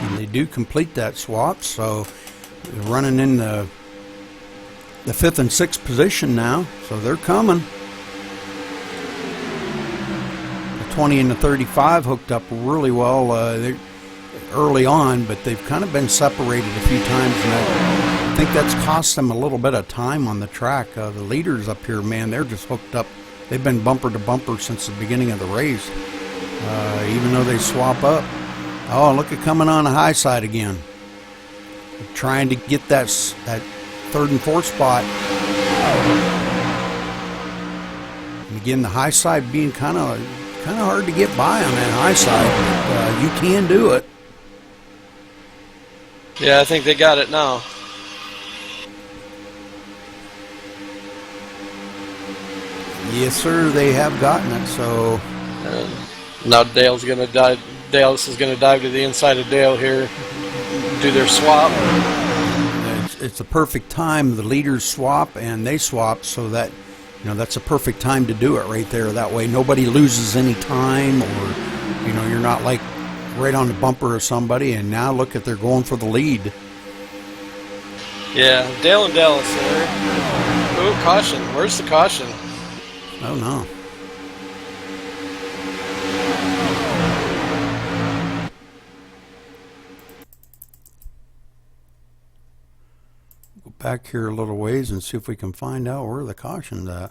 S1: And they do complete that swap, so they're running in the 5th and 6th position now, so they're coming. The 20 and the 35 hooked up really well early on, but they've kind of been separated a few times, and I think that's cost them a little bit of time on the track. The leaders up here, man, they're just hooked up. They've been bumper to bumper since the beginning of the race, even though they swap up. Oh, look at coming on the high side again. They're trying to get that 3rd and 4th spot. And again, the high side being kind of hard to get by on that high side, but you can do it.
S2: Yeah, I think they got it now.
S1: Yes, sir, they have gotten it. So
S2: now Dallas is going to dive to the inside of Dale here, do their swap.
S1: It's a perfect time. The leaders swap and they swap, so that that's a perfect time to do it right there. That way nobody loses any time, or you're not like right on the bumper of somebody. And now look at, they're going for the lead.
S2: Yeah, Dale and Dallas there. Oh, caution! Where's the caution?
S1: Oh no. Go back here a little ways and see if we can find out where the caution's at.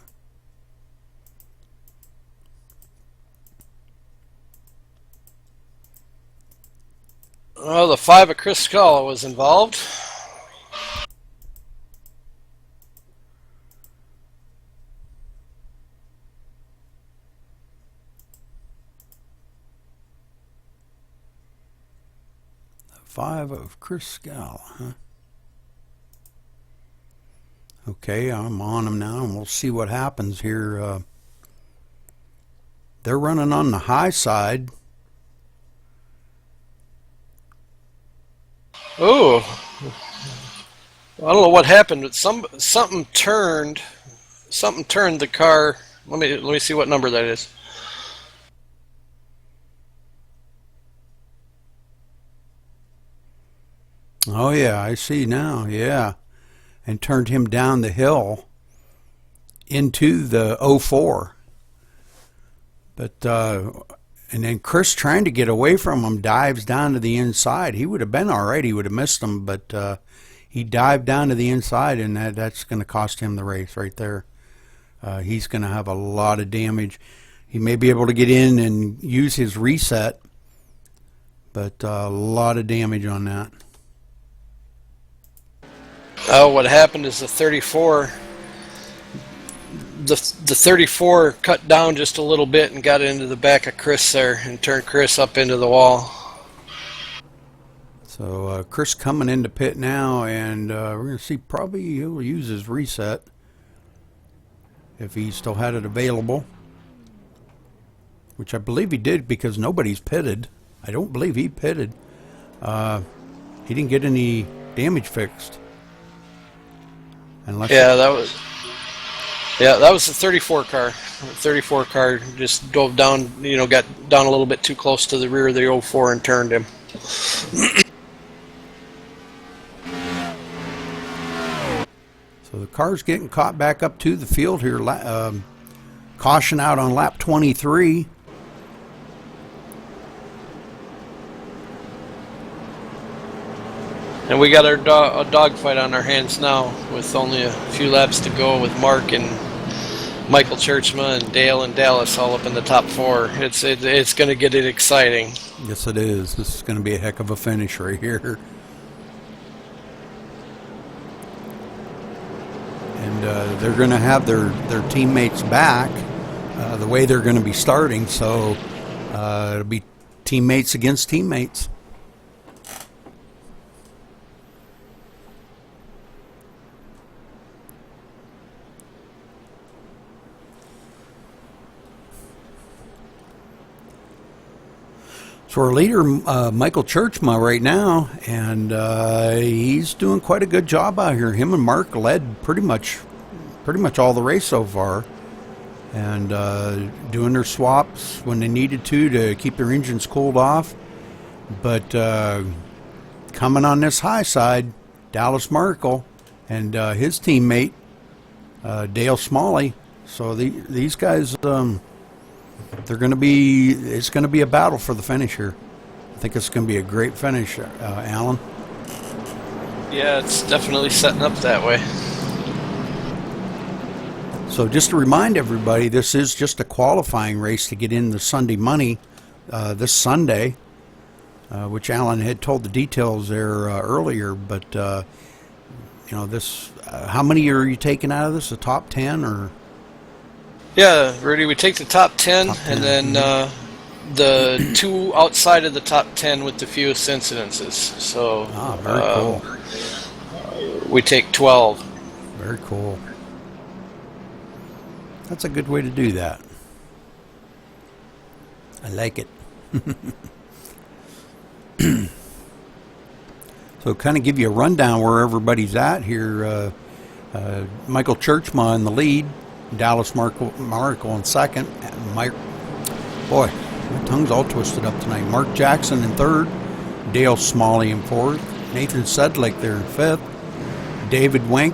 S2: Well, the 5 of Chris C.O.R.A was involved.
S1: The 5 of Chris C.O.R.A, huh? Okay, I'm on them now, and we'll see what happens here. They're running on the high side.
S2: Oh, I don't know what happened, but something turned the car. Let me see what number that is.
S1: Oh yeah, I see now. Yeah, and turned him down the hill into the 04. But and then Chris, trying to get away from him, dives down to the inside. He would have been all right. He would have missed him, but he dived down to the inside, and that's going to cost him the race right there. He's going to have a lot of damage. He may be able to get in and use his reset, but a lot of damage on that.
S2: Oh, what happened is the 34 cut down just a little bit and got into the back of Chris there and turned Chris up into the wall.
S1: So Chris coming into pit now, and we're going to see probably he'll use his reset if he still had it available, which I believe he did because nobody's pitted. I don't believe he pitted. He didn't get any damage fixed. Unless
S2: that was the 34 car. The 34 car just dove down, got down a little bit too close to the rear of the 04 and turned him.
S1: So the car's getting caught back up to the field here. Caution out on lap 23.
S2: And we got a dogfight on our hands now with only a few laps to go with Mark and Michael Churchma and Dale and Dallas all up in the top 4. It's going to get it exciting.
S1: Yes, it is. This is going to be a heck of a finish right here. And they're going to have their teammates back the way they're going to be starting. So it'll be teammates against teammates. So our leader, Michael Churchma, right now, and he's doing quite a good job out here. Him and Mark led pretty much all the race so far, and doing their swaps when they needed to keep their engines cooled off. But coming on this high side, Dallas Markle and his teammate Dale Smalley. So these guys. It's going to be a battle for the finish here. I think it's going to be a great finish, Alan.
S2: Yeah, it's definitely setting up that way.
S1: So just to remind everybody, this is just a qualifying race to get in the Sunday money this Sunday, which Alan had told the details there earlier. But this, how many are you taking out of this? The top 10 or?
S2: Yeah, Rudy, we take the top 10, and then the 2 outside of the top 10 with the fewest incidences. So
S1: very cool.
S2: We take 12.
S1: Very cool. That's a good way to do that. I like it. So kind of give you a rundown where everybody's at here. Michael Churchma in the lead. Dallas Markle in second. My tongue's all twisted up tonight. Mark Jackson in third. Dale Smalley in fourth. Nathan Sedlick there in fifth. David Wenk,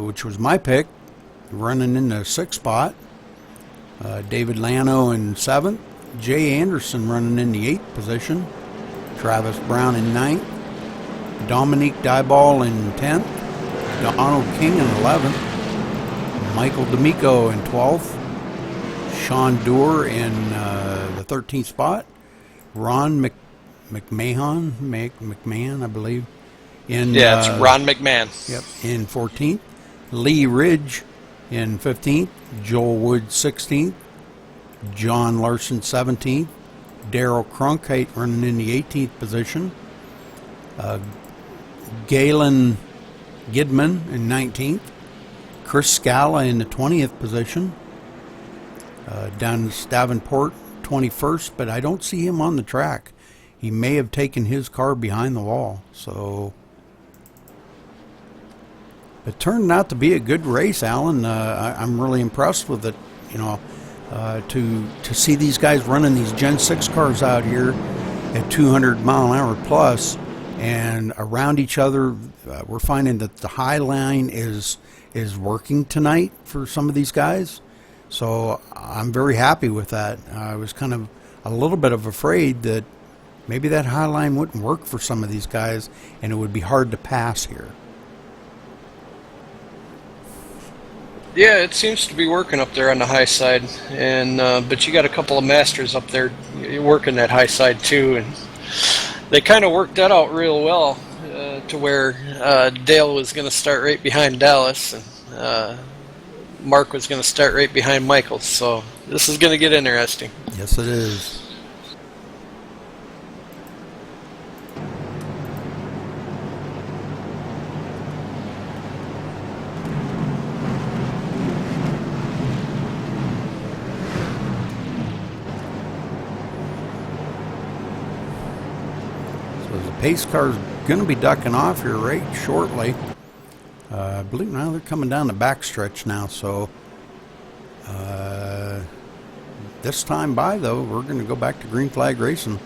S1: which was my pick, running in the sixth spot. David Lano in seventh. Jay Anderson running in the eighth position. Travis Brown in ninth. Dominique Dyball in 10th. Donald King in 11th. Michael D'Amico in 12th. Sean Doerr in the 13th spot. Ron McMahon, I believe. In
S2: Yeah, it's Ron McMahon.
S1: Yep, in 14th. Lee Ridge in 15th. Joel Wood 16th. John Larson 17th. Daryl Cronkite running in the 18th position. Galen Gidman in 19th. Chris Scala in the 20th position. Down Davenport 21st, but I don't see him on the track. He may have taken his car behind the wall. So it turned out to be a good race, Alan. I'm really impressed with it. You know, to see these guys running these Gen 6 cars out here at 200 mile an hour plus and around each other. We're finding that the high line is working tonight for some of these guys. So I'm very happy with that. I was kind of a little bit of afraid that maybe that high line wouldn't work for some of these guys and it would be hard to pass here.
S2: Yeah, it seems to be working up there on the high side, and but you got a couple of masters up there working that high side too, and they kind of worked that out real well to where Dale was going to start right behind Dallas, and Mark was going to start right behind Michael. So this is going to get interesting.
S1: Yes, it is. Pace car's going to be ducking off here right shortly. I believe now they're coming down the backstretch now, so this time by, though, we're going to go back to green flag racing.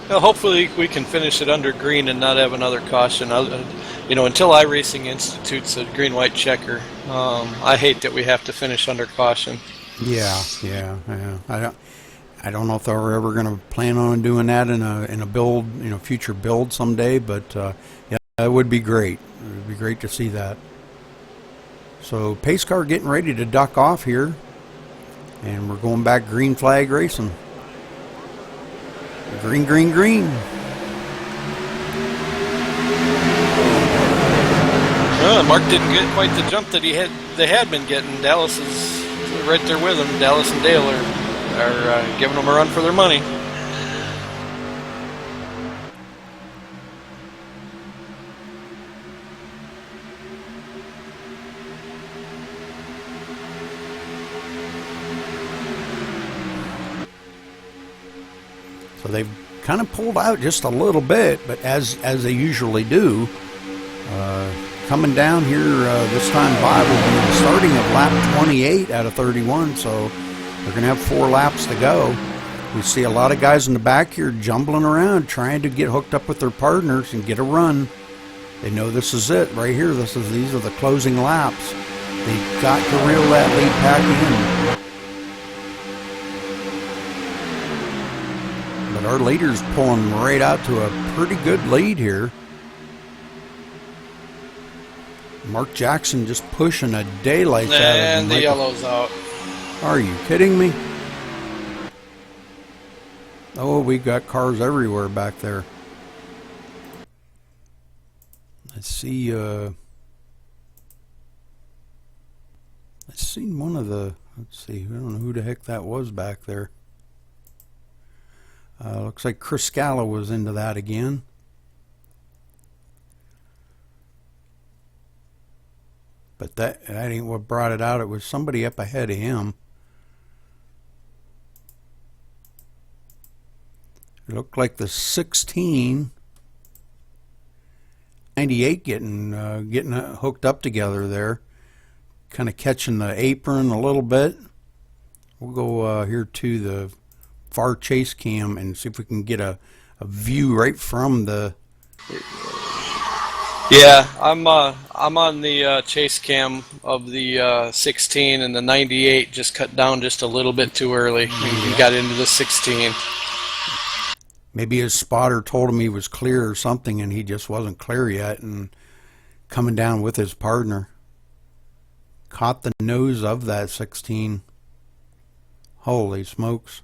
S2: Well, hopefully we can finish it under green and not have another caution. Until iRacing institutes a green-white checker, I hate that we have to finish under caution.
S1: Yeah. I don't know if they're ever going to plan on doing that in a build, future build someday. But yeah, that would be great. It would be great to see that. So pace car getting ready to duck off here, and we're going back green flag racing. Green, green, green.
S2: Mark didn't get quite the jump that they had been getting. Dallas is right there with him. Dallas and Dale are giving them a run for their money.
S1: So they've kind of pulled out just a little bit, but as they usually do, coming down here this time by will be the starting of lap 28 out of 31, so they're going to have 4 laps to go. We see a lot of guys in the back here jumbling around, trying to get hooked up with their partners and get a run. They know this is it right here. These are the closing laps. They've got to reel that lead pack in. But our leader's pulling right out to a pretty good lead here. Mark Jackson just pushing a daylight out of him.
S2: And the yellow's out.
S1: Are you kidding me? Oh, we got cars everywhere back there. Let's see. I seen one of the. Let's see. I don't know who the heck that was back there. Looks like Chris Scala was into that again. But that ain't what brought it out. It was somebody up ahead of him. It looked like the 16, 98 getting hooked up together there, kind of catching the apron a little bit. We'll go here to the far chase cam and see if we can get a view right from the.
S2: Yeah, I'm on the chase cam of the 16, and the 98 just cut down just a little bit too early. He got into the 16.
S1: Maybe his spotter told him he was clear or something, and he just wasn't clear yet, and coming down with his partner. Caught the nose of that 16. Holy smokes.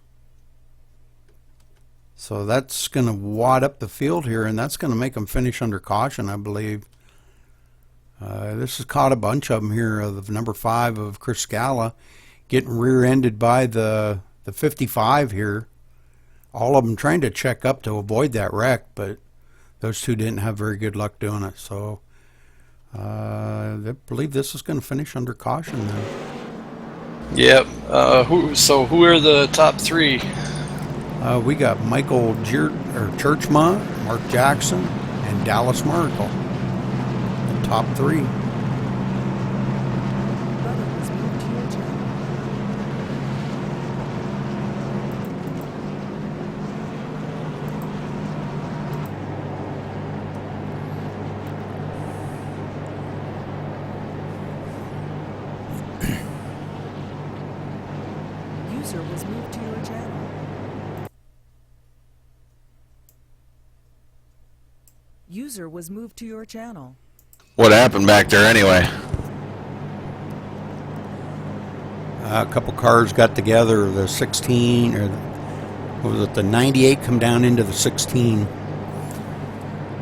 S1: So that's going to wad up the field here, and that's going to make them finish under caution, I believe. This has caught a bunch of them here. The number 5 of Chris Scala getting rear-ended by the 55 here. All of them trying to check up to avoid that wreck, but those two didn't have very good luck doing it. So I believe this is going to finish under caution then.
S2: Yep. Who are the top 3?
S1: We got Michael Churchma, Mark Jackson, and Dallas Markle. The top 3.
S3: Brother was moved to your channel. User was moved to your channel. User was moved to your channel.
S4: What happened back there anyway?
S1: A couple cars got together, the 16, or what was it, the 98 come down into the 16.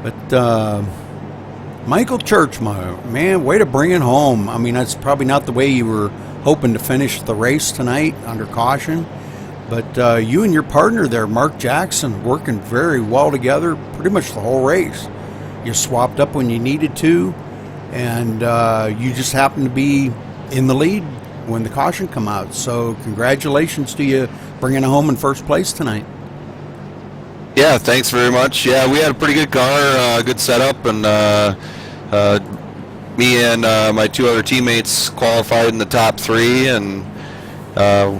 S1: But Michael Churchma, man, way to bring it home. I mean, that's probably not the way you were hoping to finish the race tonight, under caution. But you and your partner there, Mark Jackson, working very well together pretty much the whole race. You swapped up when you needed to, and you just happened to be in the lead when the caution come out. So congratulations to you bringing it home in first place tonight.
S4: Yeah, thanks very much. Yeah, we had a pretty good car, good setup, and me and my 2 other teammates qualified in the top 3, and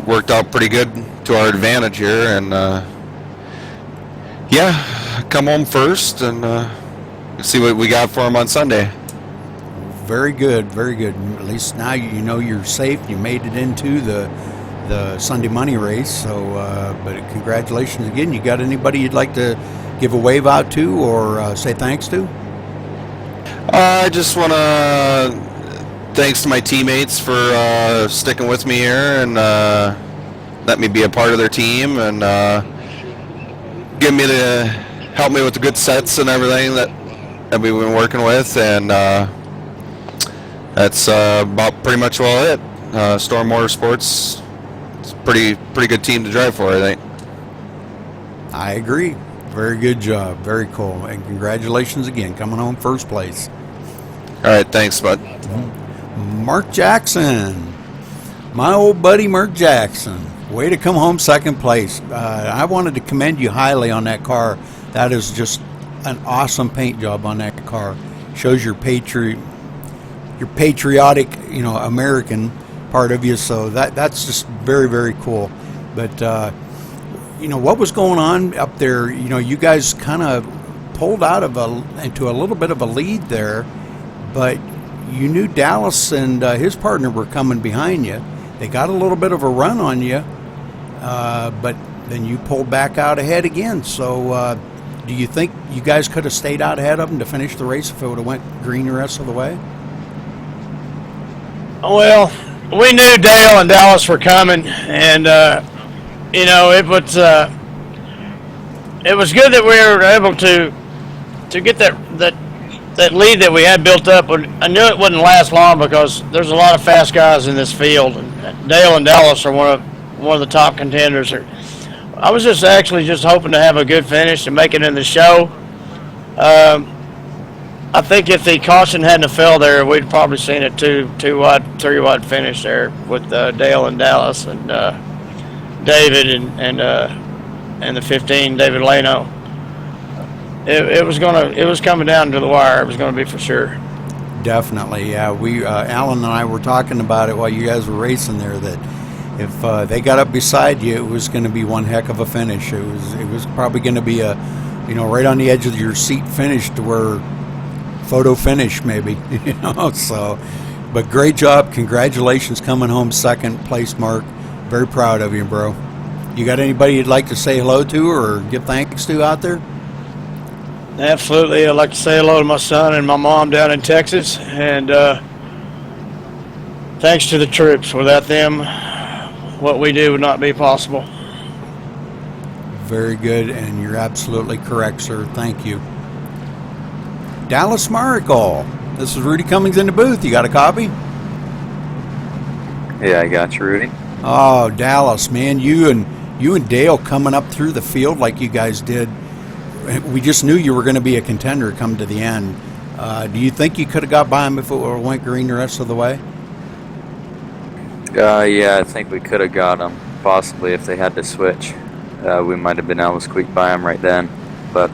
S4: worked out pretty good to our advantage here. And yeah, come home first and see what we got for them on Sunday.
S1: Very good, very good. At least now you know you're safe. You made it into the Sunday money race. So, but congratulations again. You got anybody you'd like to give a wave out to or say thanks to?
S4: I just want to thanks to my teammates for sticking with me here and let me be a part of their team and help me with the good sets and everything that we've been working with, and that's about pretty much all it. Storm Motorsports, it's a pretty good team to drive for, I think.
S1: I agree. Very good job. Very cool. And congratulations again, coming home first place.
S4: All right, thanks, bud.
S1: Mark Jackson, my old buddy Mark Jackson. Way to come home second place. I wanted to commend you highly on that car. That is just an awesome paint job on that car. Shows your patriotic, American part of you. So that's just very, very cool. But what was going on up there? You guys kind of pulled out of into a little bit of a lead there, but you knew Dallas and his partner were coming behind you. They got a little bit of a run on you, but then you pulled back out ahead again. So do you think you guys could have stayed out ahead of them to finish the race if it would have went green the rest of the way?
S5: Well, we knew Dale and Dallas were coming, and it was good that we were able to get that lead that we had built up. I knew it wouldn't last long because there's a lot of fast guys in this field, and Dale and Dallas are one of the top contenders. I was just hoping to have a good finish and make it in the show. I think if the caution hadn't fell there, we'd probably seen a 3 wide finish there with Dale and Dallas and David and and the 15 David Lano. It was coming down to the wire. It was gonna be for sure.
S1: Definitely, yeah. We Alan and I were talking about it while you guys were racing there. That if they got up beside you, it was going to be one heck of a finish. It was probably going to be a, right on the edge of your seat finish to where photo finish maybe, So, but great job. Congratulations coming home second place, Mark. Very proud of you, bro. You got anybody you'd like to say hello to or give thanks to out there?
S5: Absolutely. I'd like to say hello to my son and my mom down in Texas, and thanks to the troops. Without them, what we do would not be possible.
S1: Very good, and you're absolutely correct, sir. Thank you. Dallas Marical. This is Rudy Cummings in the booth. You got a copy?
S6: Yeah, I got you, Rudy.
S1: Oh, Dallas, man, you and Dale coming up through the field like you guys did. We just knew you were going to be a contender come to the end. Do you think you could have got by him if it went green the rest of the way?
S6: Yeah, I think we could have got him, possibly if they had to switch. We might have been able to squeak by him right then. But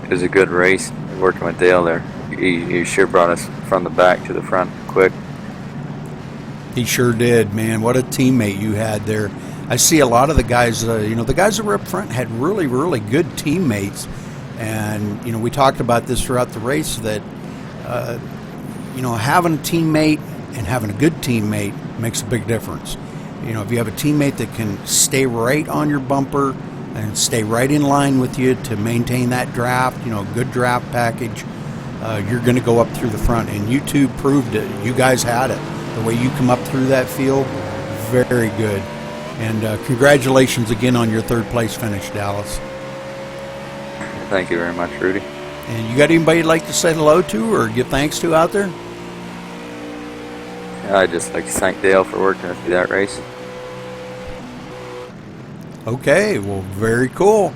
S6: it was a good race working with Dale there. He sure brought us from the back to the front quick.
S1: He sure did, man. What a teammate you had there. I see a lot of the guys, the guys that were up front had really, really good teammates. And, we talked about this throughout the race that, having a teammate and having a good teammate makes a big difference. If you have a teammate that can stay right on your bumper and stay right in line with you to maintain that draft, good draft package, you're going to go up through the front. And you two proved it. You guys had it. The way you come up through that field, very good. And congratulations again on your third place finish, Dallas.
S6: Thank you very much, Rudy.
S1: And you got anybody you'd like to say hello to or give thanks to out there?
S6: I'd just like to thank Dale for working with me that race.
S1: Okay, well, very cool.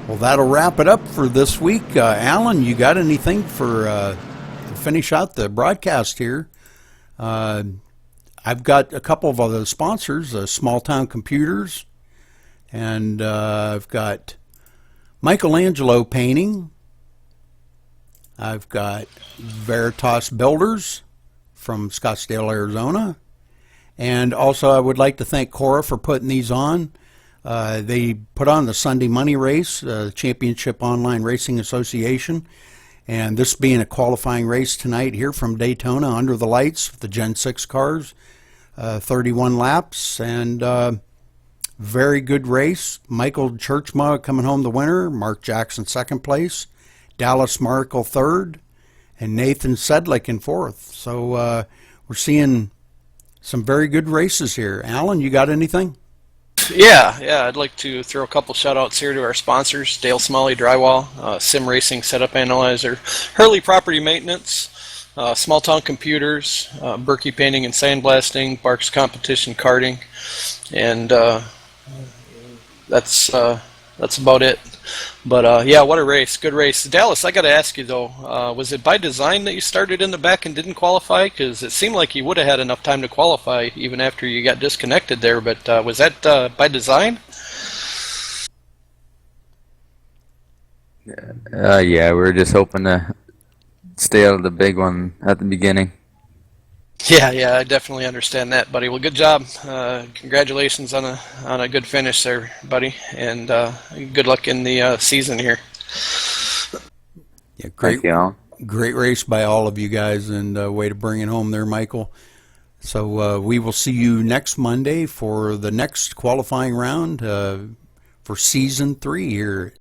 S1: Well, that'll wrap it up for this week. Alan, you got anything for to finish out the broadcast here? I've got a couple of other sponsors, Small Town Computers, and I've got Michelangelo Painting. I've got Veritas Builders from Scottsdale, Arizona. And also I would like to thank C.O.R.A for putting these on. They put on the Sunday Money Race, Championship Online Racing Association. And this being a qualifying race tonight here from Daytona under the lights with the Gen 6 cars, 31 laps, and very good race. Michael Churchma coming home the winner, Mark Jackson second place, Dallas Markle third, and Nathan Sedlick in fourth. So we're seeing some very good races here. Alan, you got anything?
S2: Yeah, I'd like to throw a couple shout-outs here to our sponsors, Dale Smalley Drywall, Sim Racing Setup Analyzer, Hurley Property Maintenance, Small Town Computers, Berkey Painting and Sandblasting, Barks Competition Karting, and that's about it. But yeah, what a race, good race. Dallas, I got to ask you though, was it by design that you started in the back and didn't qualify? Because it seemed like you would have had enough time to qualify even after you got disconnected there, but was that by design?
S6: Yeah, we were just hoping to stay out of the big one at the beginning.
S2: Yeah, I definitely understand that, buddy. Well, good job. Congratulations on a good finish there, buddy, and good luck in the season here.
S1: Yeah, great,
S6: Thank you, Alan.
S1: Great race by all of you guys, and way to bring it home there, Michael. So we will see you next Monday for the next qualifying round for Season 3 here